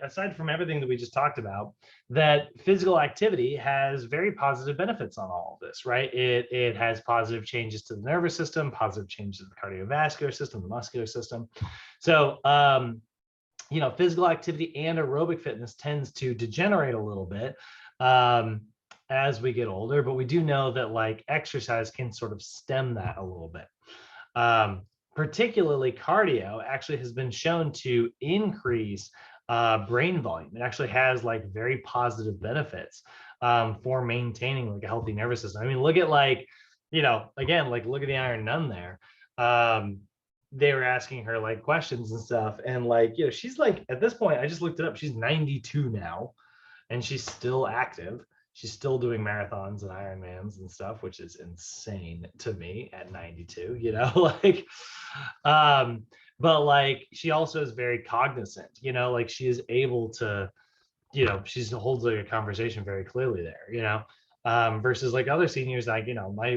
aside from everything that we just talked about, that physical activity has very positive benefits on all of this, right? It has positive changes to the nervous system, positive changes to the cardiovascular system, the muscular system. So, physical activity and aerobic fitness tends to degenerate a little bit as we get older, but we do know that like exercise can sort of stem that a little bit. Particularly cardio actually has been shown to increase brain volume. It actually has like very positive benefits for maintaining like a healthy nervous system. I mean, look at like, again, like look at the Iron Nun there. They were asking her like questions and stuff. And like, she's like, at this point, I just looked it up. She's 92 now and she's still active. She's still doing marathons and Ironmans and stuff, which is insane to me at 92, like, but like, she also is very cognizant, like she is able to, she holds like a conversation very clearly there, versus like other seniors, like,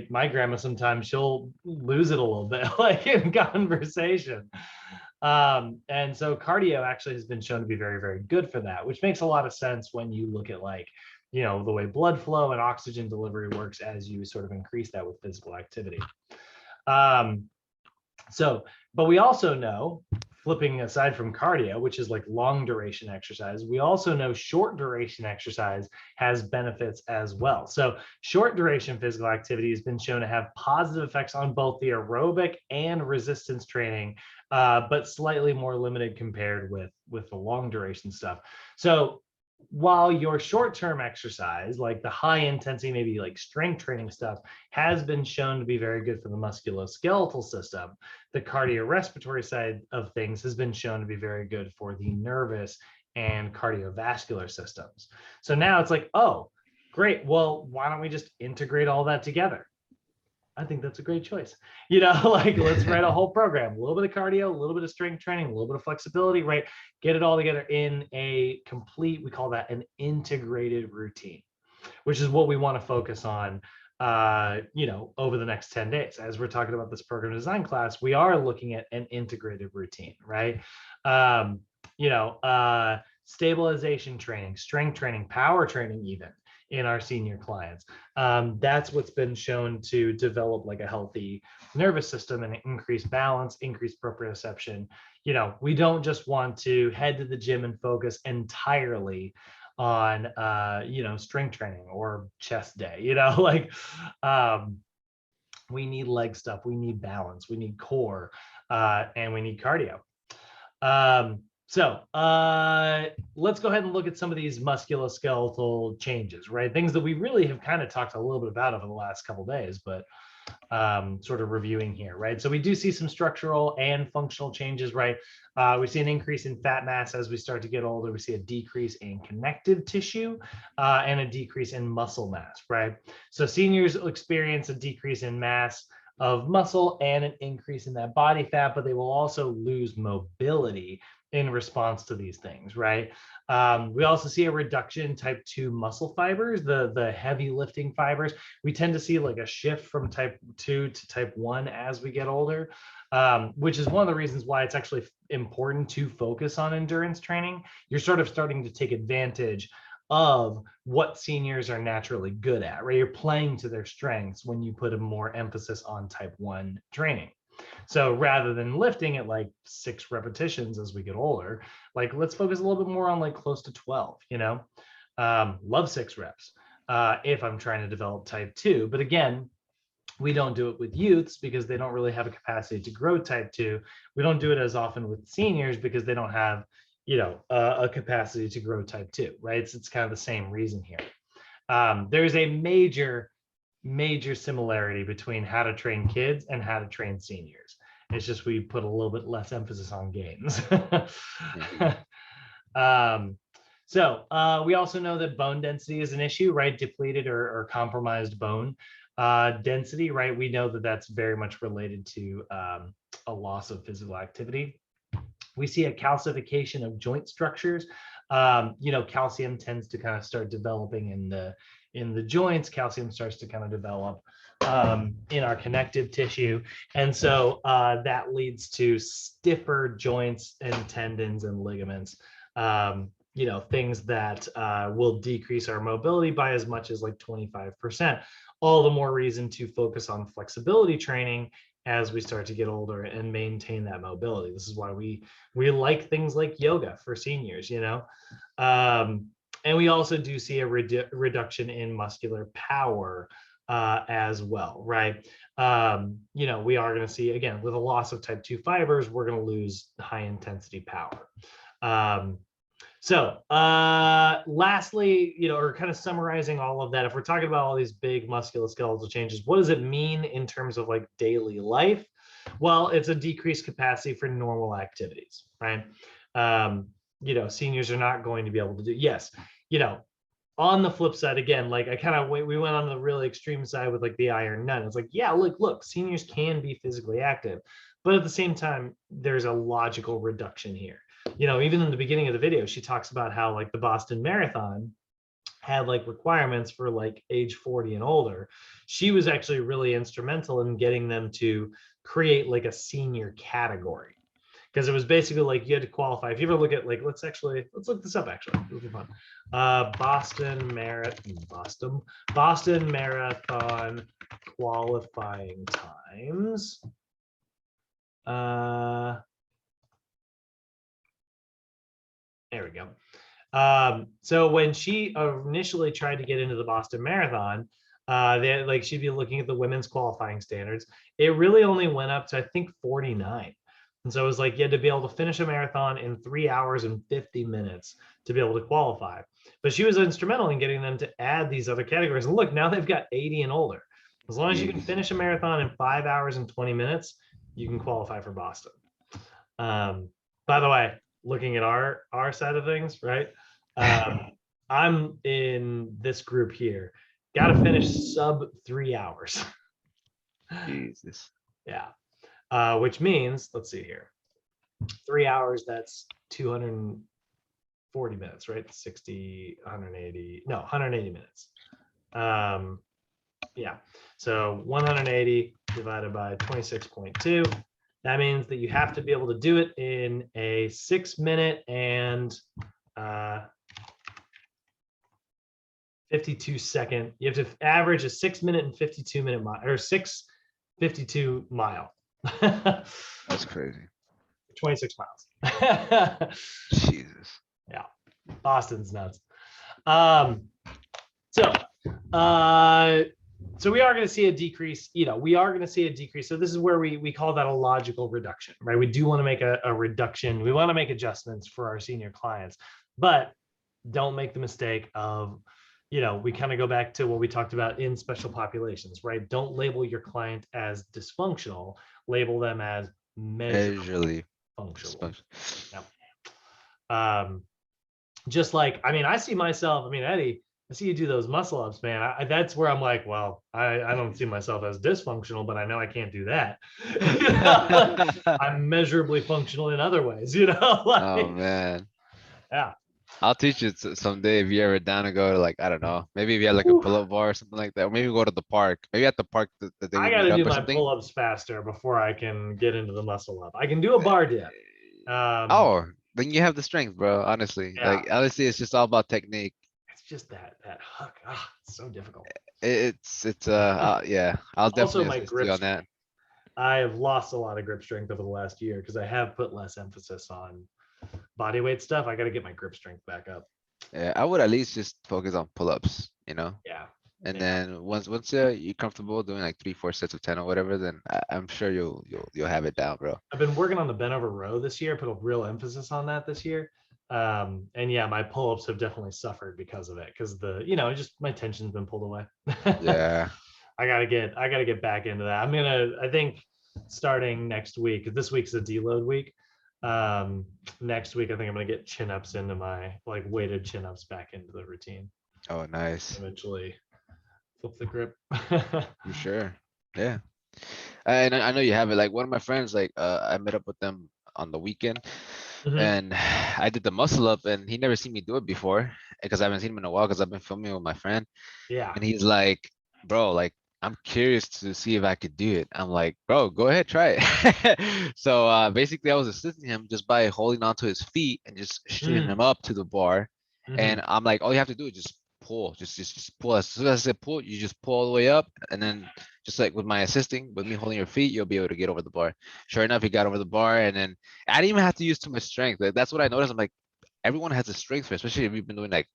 my grandma, sometimes she'll lose it a little bit, like in conversation. And so cardio actually has been shown to be very, very good for that, which makes a lot of sense when you look at like, the way blood flow and oxygen delivery works as you sort of increase that with physical activity. But we also know, flipping aside from cardio, which is like long duration exercise, we also know short duration exercise has benefits as well. So short duration physical activity has been shown to have positive effects on both the aerobic and resistance training, but slightly more limited compared with the long duration stuff. So while your short-term exercise, like the high intensity, maybe like strength training stuff, has been shown to be very good for the musculoskeletal system, the cardiorespiratory side of things has been shown to be very good for the nervous and cardiovascular systems. So now it's like, oh, great. Well, why don't we just integrate all that together? I think that's a great choice. Like let's write a whole program, a little bit of cardio, a little bit of strength training, a little bit of flexibility, right? Get it all together in a complete, we call that an integrated routine, which is what we want to focus on, over the next 10 days. As we're talking about this program design class, we are looking at an integrated routine, right? Stabilization training, strength training, power training, even in our senior clients. That's what's been shown to develop like a healthy nervous system and increase balance, increase proprioception. We don't just want to head to the gym and focus entirely on, strength training or chest day, we need leg stuff, we need balance, we need core, and we need cardio. So let's go ahead and look at some of these musculoskeletal changes, right? Things that we really have kind of talked a little bit about over the last couple of days, but sort of reviewing here, right? So we do see some structural and functional changes, right? We see an increase in fat mass as we start to get older. We see a decrease in connective tissue and a decrease in muscle mass, right? So seniors experience a decrease in mass of muscle and an increase in that body fat, but they will also lose mobility in response to these things, right? We also see a reduction in type 2 muscle fibers, the heavy lifting fibers. We tend to see like a shift from type 2 to type 1 as we get older, which is one of the reasons why it's actually important to focus on endurance training. You're sort of starting to take advantage of what seniors are naturally good at, right? You're playing to their strengths when you put a more emphasis on type 1 training. So rather than lifting at like 6 repetitions as we get older, like let's focus a little bit more on like close to 12, you know. Love 6 reps if I'm trying to develop type 2. But again, we don't do it with youths because they don't really have a capacity to grow type 2. We don't do it as often with seniors because they don't have, you know, a capacity to grow type 2, right? It's kind of the same reason here. There's a major similarity between how to train kids and how to train seniors. It's just we put a little bit less emphasis on gains. So we also know that bone density is an issue, right? Depleted or compromised bone density, right? We know that that's very much related to a loss of physical activity. We see a calcification of joint structures. You know, calcium tends to kind of start developing in the joints. Calcium starts to kind of develop in our connective tissue. And so that leads to stiffer joints and tendons and ligaments. You know, things that will decrease our mobility by as much as like 25%. All the more reason to focus on flexibility training as we start to get older and maintain that mobility. This is why we like things like yoga for seniors, you know. And we also do see a reduction in muscular power as well, right? You know, we are going to see, again, with a loss of type 2 fibers, we're going to lose high intensity power. So lastly, you know, or kind of summarizing all of that, if we're talking about all these big musculoskeletal changes, what does it mean in terms of like daily life? Well, it's a decreased capacity for normal activities, right? You know, seniors are not going to be able to do, yes, you know, on the flip side, again, like we went on the really extreme side with like the iron nun. It's like, yeah, look, seniors can be physically active, but at the same time, there's a logical reduction here. You know, even in the beginning of the video, she talks about how like the Boston Marathon had like requirements for like age 40 and older. She was actually really instrumental in getting them to create like a senior category, because it was basically like you had to qualify. If you ever look at like, let's look this up actually. It'll be fun. Boston Marathon qualifying times. There we go. So when she initially tried to get into the Boston Marathon, she'd be looking at the women's qualifying standards. It really only went up to, I think, 49. And so it was like you had to be able to finish a marathon in 3 hours and 50 minutes to be able to qualify. But she was instrumental in getting them to add these other categories. And look, now they've got 80 and older. As long as you can finish a marathon in 5 hours and 20 minutes, you can qualify for Boston. By the way, looking at our side of things, right? I'm in this group here. Got to finish sub 3 hours. Jesus. Yeah. Which means, let's see here, 3 hours, that's 240 minutes, right? 180 minutes. Yeah. So 180 divided by 26.2. That means that you have to be able to do it in a 6 minute and 52 second. You have to average a 6 minute and 52 minute mile, or 6:52 mile. That's crazy. 26 miles. Jesus. Yeah. Boston's nuts. So we are going to see a decrease, you know, we are going to see a decrease. So this is where we call that a logical reduction, right? We do want to make a reduction. We want to make adjustments for our senior clients. but don't make the mistake of, we kind of go back to what we talked about in special populations, right? Don't label your client as dysfunctional, label them as measurably Visually. functional. Just like, I see myself, Eddie, I see you do those muscle ups, man. That's where I'm like, well, I don't see myself as dysfunctional, but I know I can't do that. I'm measurably functional in other ways, Oh man. Yeah. I'll teach you someday if you're ever down to go to like, I don't know, maybe if you had like a pull-up bar or something like that, or maybe go to the park. Maybe at the park that they I would got meet to up do or my something. pull-ups faster before I can get into the muscle up. I can do a bar dip. Oh, then you have the strength, bro. Honestly, Yeah. like honestly, it's just all about technique. It's just that hook. It's so difficult. It's yeah. I'll Also, definitely my assist grip you on strength. that. I have lost a lot of grip strength over the last year because I have put less emphasis on body weight stuff. I got to get my grip strength back up. Yeah, I would at least just focus on pull-ups, Yeah. and Yeah. then once you're comfortable doing like 3-4 sets of 10 or whatever, then I'm sure you'll have it down, bro. I've been working on the bent over row this year, put a real emphasis on that this year. And yeah, my pull-ups have definitely suffered because of it, because just my tension's been pulled away. Yeah. I gotta get back into that. I think starting next week, 'cause this week's a deload week. Next week I think I'm gonna get chin-ups into my like weighted chin-ups back into the routine. Oh, nice. Eventually flip the grip. For sure. Yeah. And I know you have it. Like one of my friends, like I met up with them on the weekend, Mhm. and I did the muscle up, and he never seen me do it before because I haven't seen him in a while because I've been filming with my friend. Yeah. And he's like, bro, like I'm curious to see if I could do it. I'm like, bro, go ahead, try it. So basically I was assisting him just by holding onto his feet and just shooting him up to the bar. And Mhm. I'm like, all you have to do is just pull, just pull. As soon as I said pull, you just pull all the way up, and then just like with my assisting, with me holding your feet, you'll be able to get over the bar. Sure enough, he got over the bar, and then I didn't even have to use too much strength. Like, that's what I noticed. I'm like, everyone has a strength for it, especially if you've been doing like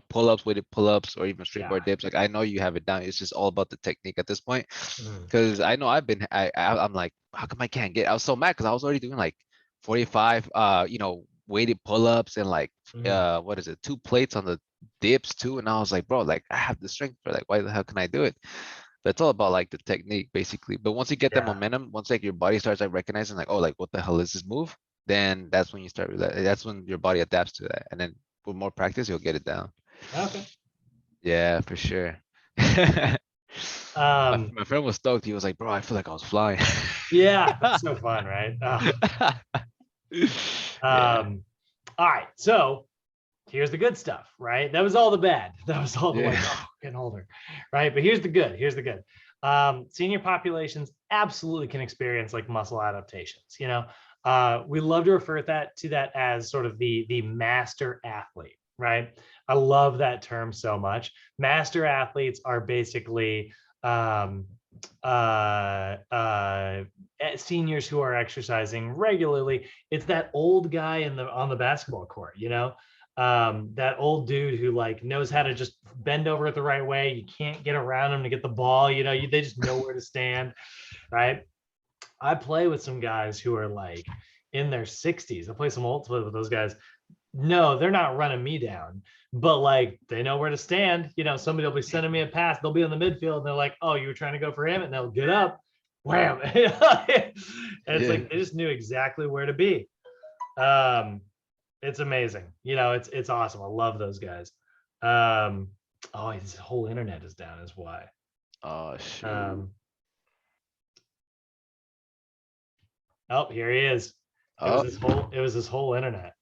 pull-ups, weighted pull-ups, or even straight bar dips. Like I know you have it down. It's just all about the technique at this point. Mhm. Because I know I'm like, how come I can't get? I was so mad because I was already doing like 45 weighted pull-ups and like Mhm. what is it, 2 plates on the dips too. And I was like, bro, like I have the strength for, like, why the hell can I do it? But it's all about like the technique basically. But once you get that Yeah. momentum, once like your body starts like recognizing like, oh, like what the hell is this move? Then that's when you start that's when your body adapts to that. And then with more practice, you'll get it down. Okay. Yeah, for sure. my, Um, my friend was stoked. He was like, bro, I feel like I was flying. yeah, that's so fun, right? Yeah. All right, so here's the good stuff, right? That was all the bad. That was all the like, Yeah. oh, getting older, right? But here's the good. Here's the good. Senior populations absolutely can experience like muscle adaptations. We love to refer to that as sort of the master athlete, right? I love that term so much. Master athletes are basically seniors who are exercising regularly. It's that old guy on the basketball court, that old dude who like knows how to just bend over it the right way. You can't get around him to get the ball. They just know where to stand, right? I play with some guys who are like in their 60s. I play some ultimate with those guys. No, they're not running me down, but like they know where to stand. Somebody will be sending me a pass. They'll be in the midfield and they're like, "Oh, you were trying to go for him," and they'll get up, wham. And it's Yeah. like they just knew exactly where to be. It's amazing. It's awesome. I love those guys. Oh, his whole internet is down, is why. Oh shoot. Oh, here he is. Oh. It was his whole internet.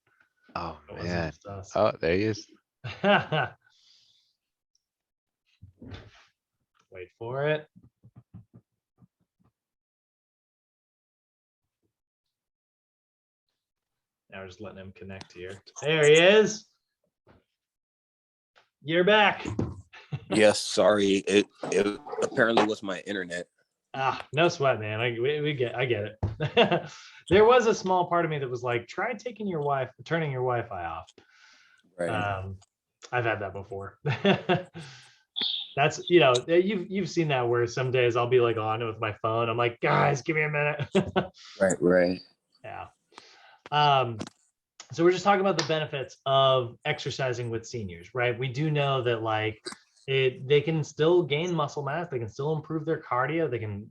Oh It wasn't man. just us. Oh, there he is. Wait for it. Now we're just letting him connect here. There he is. You're back. Yes, sorry. It apparently was my internet. No sweat, man. I get it. There was a small part of me that was like, try turning your Wi-Fi off. Right. I've had that before. That's you've seen that where some days I'll be like on it with my phone. I'm like, guys, give me a minute. Right. Yeah. So we're just talking about the benefits of exercising with seniors, right? We do know that like they can still gain muscle mass, they can still improve their cardio, they can,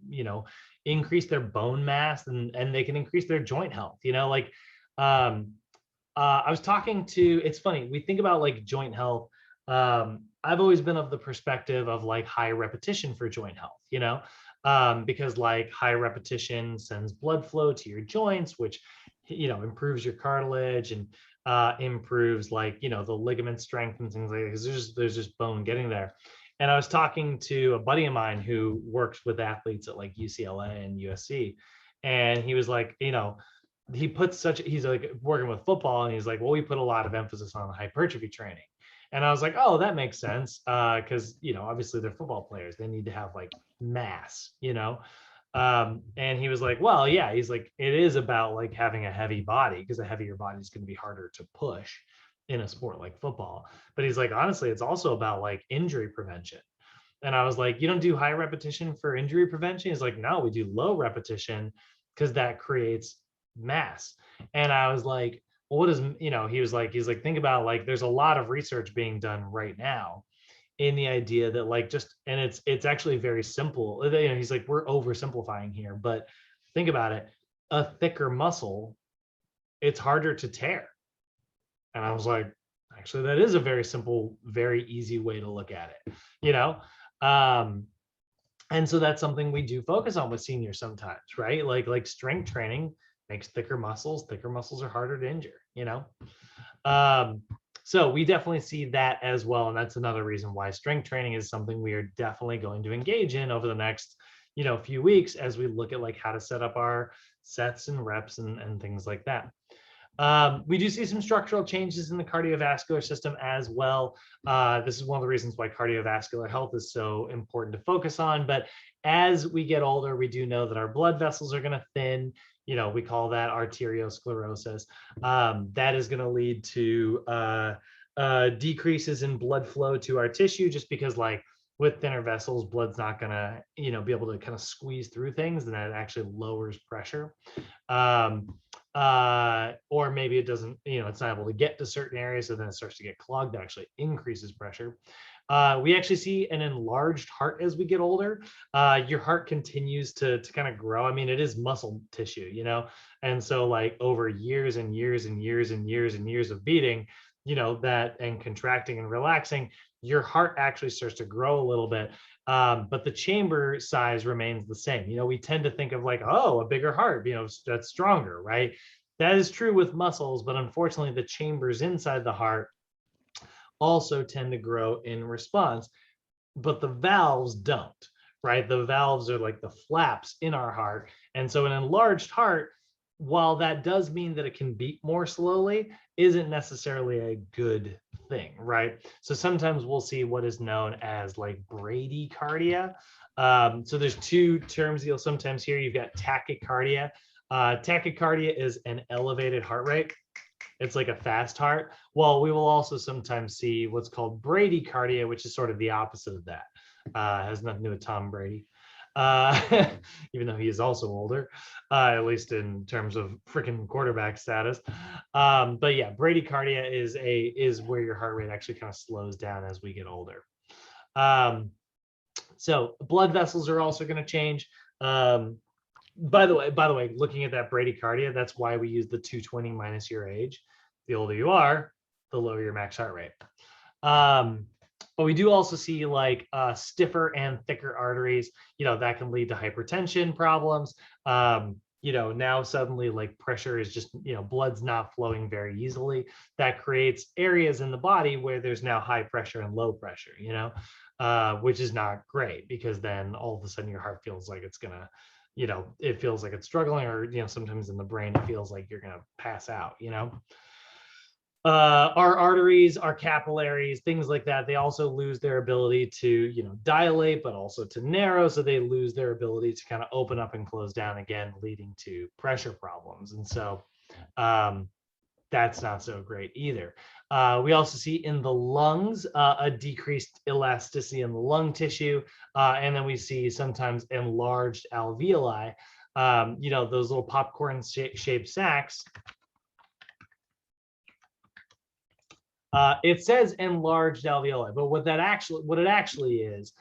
increase their bone mass, and they can increase their joint health, like I was talking to, it's funny, we think about like joint health. I've always been of the perspective of like high repetition for joint health, because like high repetition sends blood flow to your joints, which, improves your cartilage and improves like, the ligament strength and things like that, because there's just bone getting there. And I was talking to a buddy of mine who works with athletes at like UCLA and USC. And he was like, he's like working with football, and he's like, well, we put a lot of emphasis on hypertrophy training. And I was like, oh, that makes sense. Cause obviously they're football players. They need to have like mass, and he was like, well, yeah, he's like, it is about like having a heavy body, because a heavier body is going to be harder to push in a sport like football. But he's like, honestly, it's also about like injury prevention. And I was like, you don't do high repetition for injury prevention? He's like, no, we do low repetition because that creates mass. And I was like, well, what does, he's like, think about like, there's a lot of research being done right now in the idea that like just, and it's actually very simple. He's like, we're oversimplifying here, but think about it. A thicker muscle, it's harder to tear. And I was like, actually, that is a very simple, very easy way to look at it, and so that's something we do focus on with seniors sometimes, right? Like strength training makes thicker muscles. Thicker muscles are harder to injure, so we definitely see that as well. And that's another reason why strength training is something we are definitely going to engage in over the next, few weeks, as we look at like how to set up our sets and reps and things like that. We do see some structural changes in the cardiovascular system as well. This is one of the reasons why cardiovascular health is so important to focus on. But as we get older, we do know that our blood vessels are going to thin. We call that arteriosclerosis. That is going to lead to decreases in blood flow to our tissue, just because like with thinner vessels, blood's not going to, be able to kind of squeeze through things, and that actually lowers pressure. Or maybe it doesn't, it's not able to get to certain areas, so then it starts to get clogged. That actually increases pressure. We actually see an enlarged heart as we get older. Your heart continues to kind of grow. I mean, it is muscle tissue, and so like over years and years and years and years and years of beating, that and contracting and relaxing, your heart actually starts to grow a little bit. But the chamber size remains the same. We tend to think of like, oh, a bigger heart, that's stronger, right? That is true with muscles, but unfortunately the chambers inside the heart also tend to grow in response, but the valves don't, right? The valves are like the flaps in our heart. And so an enlarged heart, while that does mean that it can beat more slowly, isn't necessarily a good thing, right? So sometimes we'll see what is known as like bradycardia. So there's two terms you'll sometimes hear. You've got tachycardia. Tachycardia is an elevated heart rate. It's like a fast heart. Well, we will also sometimes see what's called bradycardia, which is sort of the opposite of that. Has nothing to do with Tom Brady. Even though he is also older, at least in terms of freaking quarterback status. But yeah, bradycardia is where your heart rate actually kind of slows down as we get older. So blood vessels are also going to change. By the way, looking at that bradycardia, that's why we use the 220 minus your age. The older you are, the lower your max heart rate. But we do also see like stiffer and thicker arteries, that can lead to hypertension problems. Now suddenly like pressure is just, blood's not flowing very easily. That creates areas in the body where there's now high pressure and low pressure, which is not great, because then all of a sudden your heart feels like it's gonna, it feels like it's struggling, or, sometimes in the brain, it feels like you're gonna pass out, Our arteries, our capillaries, things like that, they also lose their ability to, dilate, but also to narrow. So they lose their ability to kind of open up and close down again, leading to pressure problems. And so that's not so great either. We also see in the lungs a decreased elasticity in the lung tissue. And then we see sometimes enlarged alveoli, those little popcorn shaped sacs It says enlarged alveoli, but what it actually is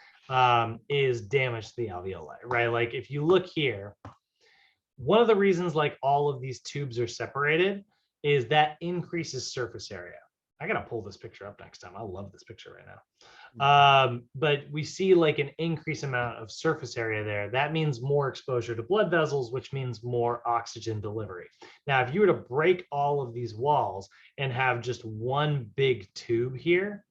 damage to the alveoli, right? Like if you look here, one of the reasons like all of these tubes are separated is that increases surface area. I gotta pull this picture up next time. I love this picture right now. But we see like an increased amount of surface area there. That means more exposure to blood vessels, which means more oxygen delivery. Now, if you were to break all of these walls and have just one big tube here,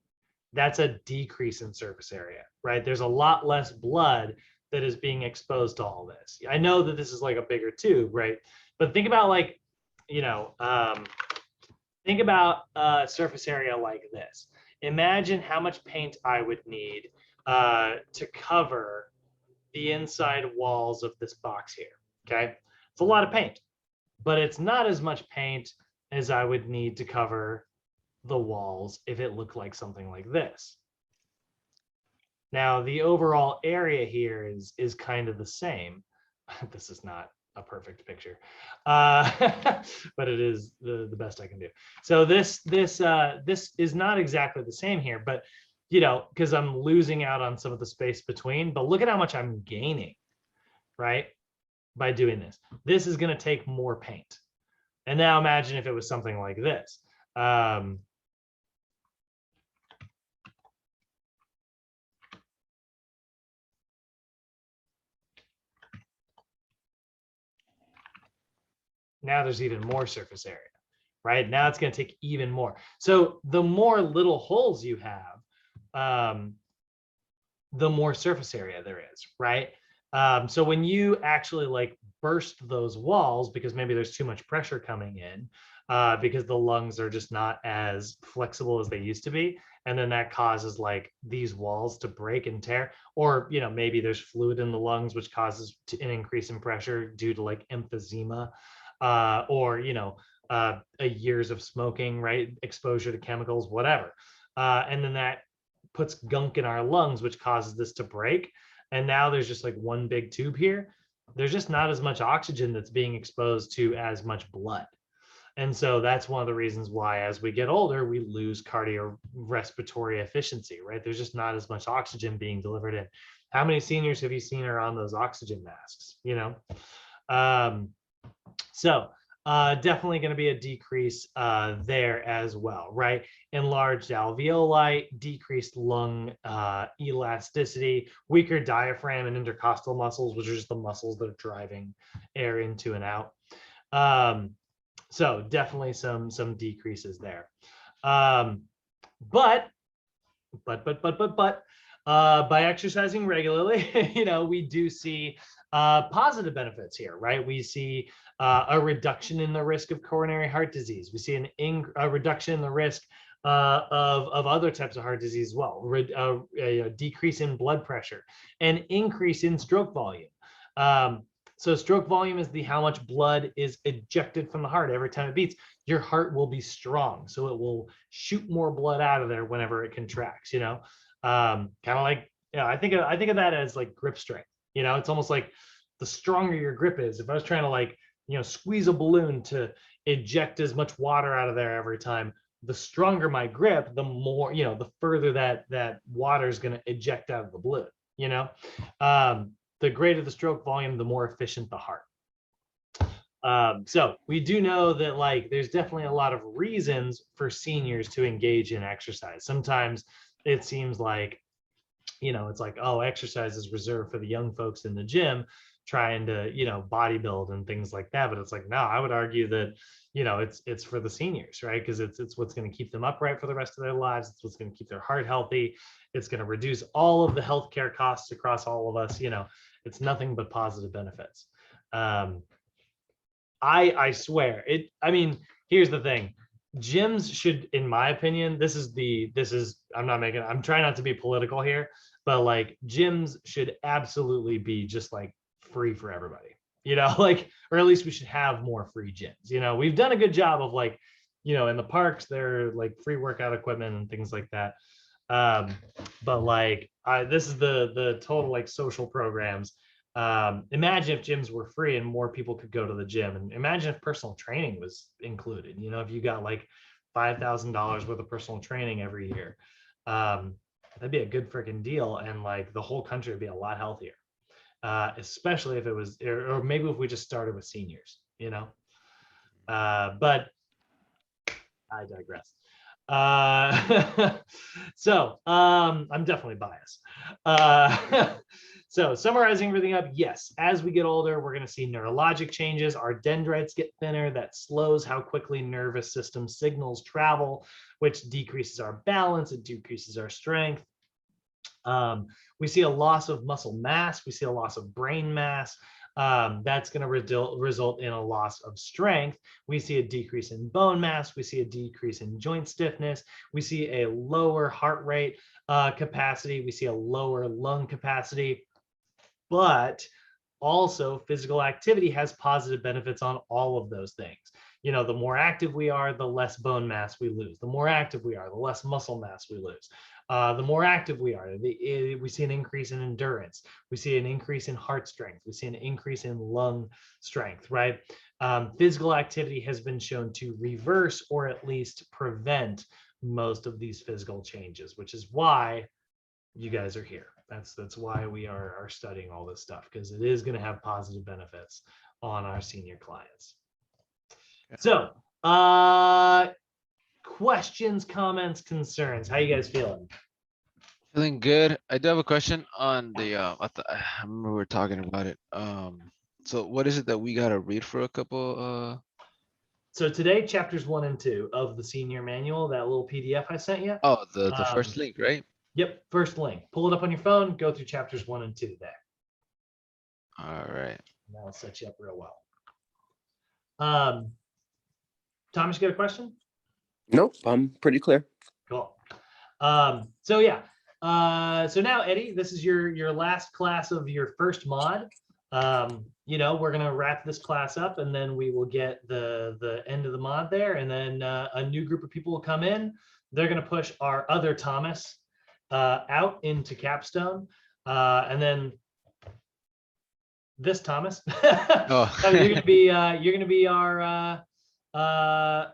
that's a decrease in surface area, right? There's a lot less blood that is being exposed to all this. I know that this is like a bigger tube, right? But think about like, think about surface area like this. Imagine how much paint I would need to cover the inside walls of this box here, okay? It's a lot of paint, but it's not as much paint as I would need to cover the walls if it looked like something like this. Now, the overall area here is kind of the same. This is not a perfect picture, but it is the best I can do. So this is not exactly the same here, but because I'm losing out on some of the space between, but look at how much I'm gaining, right? By doing this. This is going to take more paint. And now imagine if it was something like this. Now there's even more surface area, right? Now it's going to take even more. So the more little holes you have, the more surface area there is, right? So when you actually like burst those walls, because maybe there's too much pressure coming in, because the lungs are just not as flexible as they used to be, and then that causes like these walls to break and tear, or maybe there's fluid in the lungs which causes an increase in pressure due to like emphysema, or years of smoking, right? Exposure to chemicals, whatever, and then that puts gunk in our lungs, which causes this to break. And now there's just like one big tube here. There's just not as much oxygen that's being exposed to as much blood. And so that's one of the reasons why, as we get older, we lose cardiorespiratory efficiency, right? There's just not as much oxygen being delivered in. How many seniors have you seen are on those oxygen masks? So definitely going to be a decrease there as well, right? Enlarged alveoli, decreased lung elasticity, weaker diaphragm and intercostal muscles, which are just the muscles that are driving air into and out. So definitely some decreases there. But by exercising regularly, we do see positive benefits here, right? We see a reduction in the risk of coronary heart disease. We see a reduction in the risk of other types of heart disease as well, a decrease in blood pressure, an increase in stroke volume. So stroke volume is how much blood is ejected from the heart every time it beats. Your heart will be strong, so it will shoot more blood out of there whenever it contracts. Kind of like, I think of that as like grip strength. It's almost like the stronger your grip is. If I was trying to like squeeze a balloon to eject as much water out of there every time, the stronger my grip, the more the further that water is going to eject out of the balloon. The greater the stroke volume, the more efficient the heart. So we do know that like there's definitely a lot of reasons for seniors to engage in exercise. Sometimes it seems like it's like, oh, exercise is reserved for the young folks in the gym trying to bodybuild and things like that, but it's like, no, I would argue that it's for the seniors, right? Because it's what's going to keep them upright for the rest of their lives. It's what's going to keep their heart healthy. It's going to reduce all of the healthcare costs across all of us. It's nothing but positive benefits. I swear it. I mean, here's the thing. Gyms should, in my opinion, I'm trying not to be political here, but like gyms should absolutely be just like free for everybody, like, or at least we should have more free gyms. We've done a good job of like, in the parks, they're like free workout equipment and things like that. But like, this is the total like social programs. Imagine if gyms were free and more people could go to the gym, and imagine if personal training was included. If you got like $5,000 worth of personal training every year. That'd be a good freaking deal. And like the whole country would be a lot healthier, especially if it was, or maybe if we just started with seniors, you know? But I digress. So I'm definitely biased. So summarizing everything up, yes, as we get older, we're going to see neurologic changes. Our dendrites get thinner. That slows how quickly nervous system signals travel, which decreases our balance. It decreases our strength. We see a loss of muscle mass. We see a loss of brain mass. That's going to result in a loss of strength. We see a decrease in bone mass. We see a decrease in joint stiffness. We see a lower heart rate capacity. We see a lower lung capacity. But also physical activity has positive benefits on all of those things. You know, the more active we are, the less bone mass we lose. The more active we are, the less muscle mass we lose. The more active we are, we see an increase in endurance. We see an increase in heart strength. We see an increase in lung strength, right? Physical activity has been shown to reverse or at least prevent most of these physical changes, which is why you guys are here. That's why we are studying all this stuff, because it is going to have positive benefits on our senior clients. So, questions, comments, concerns. How you guys feeling? Feeling good. I do have a question on the I remember we were talking about it. So what is it that we gotta read for a couple So today, chapters 1 and 2 of the senior manual, that little PDF I sent you. oh, the first link, right? Yep, first link. Pull it up on your phone, go through chapters 1 and 2 there. All right. That'll set you up real well. Thomas, you got a question? Nope, I'm pretty clear. Cool. So yeah. So now, Eddie, this is your last class of your first mod. You know, we're gonna wrap this class up, and then we will get the end of the mod there, and then a new group of people will come in. They're gonna push our other Thomas out into Capstone, and then this Thomas. Oh. You're gonna be our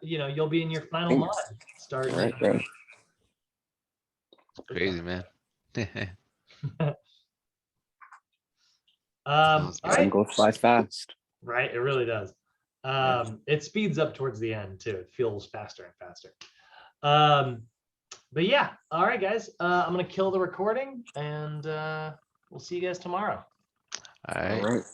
you know, you'll be in your final mod starting. Right, bro. Crazy, man. All Time right. goes by fast. Right, it really does. It speeds up towards the end too. It feels faster and faster. But yeah, all right, guys. I'm gonna kill the recording, and we'll see you guys tomorrow. All right. All right.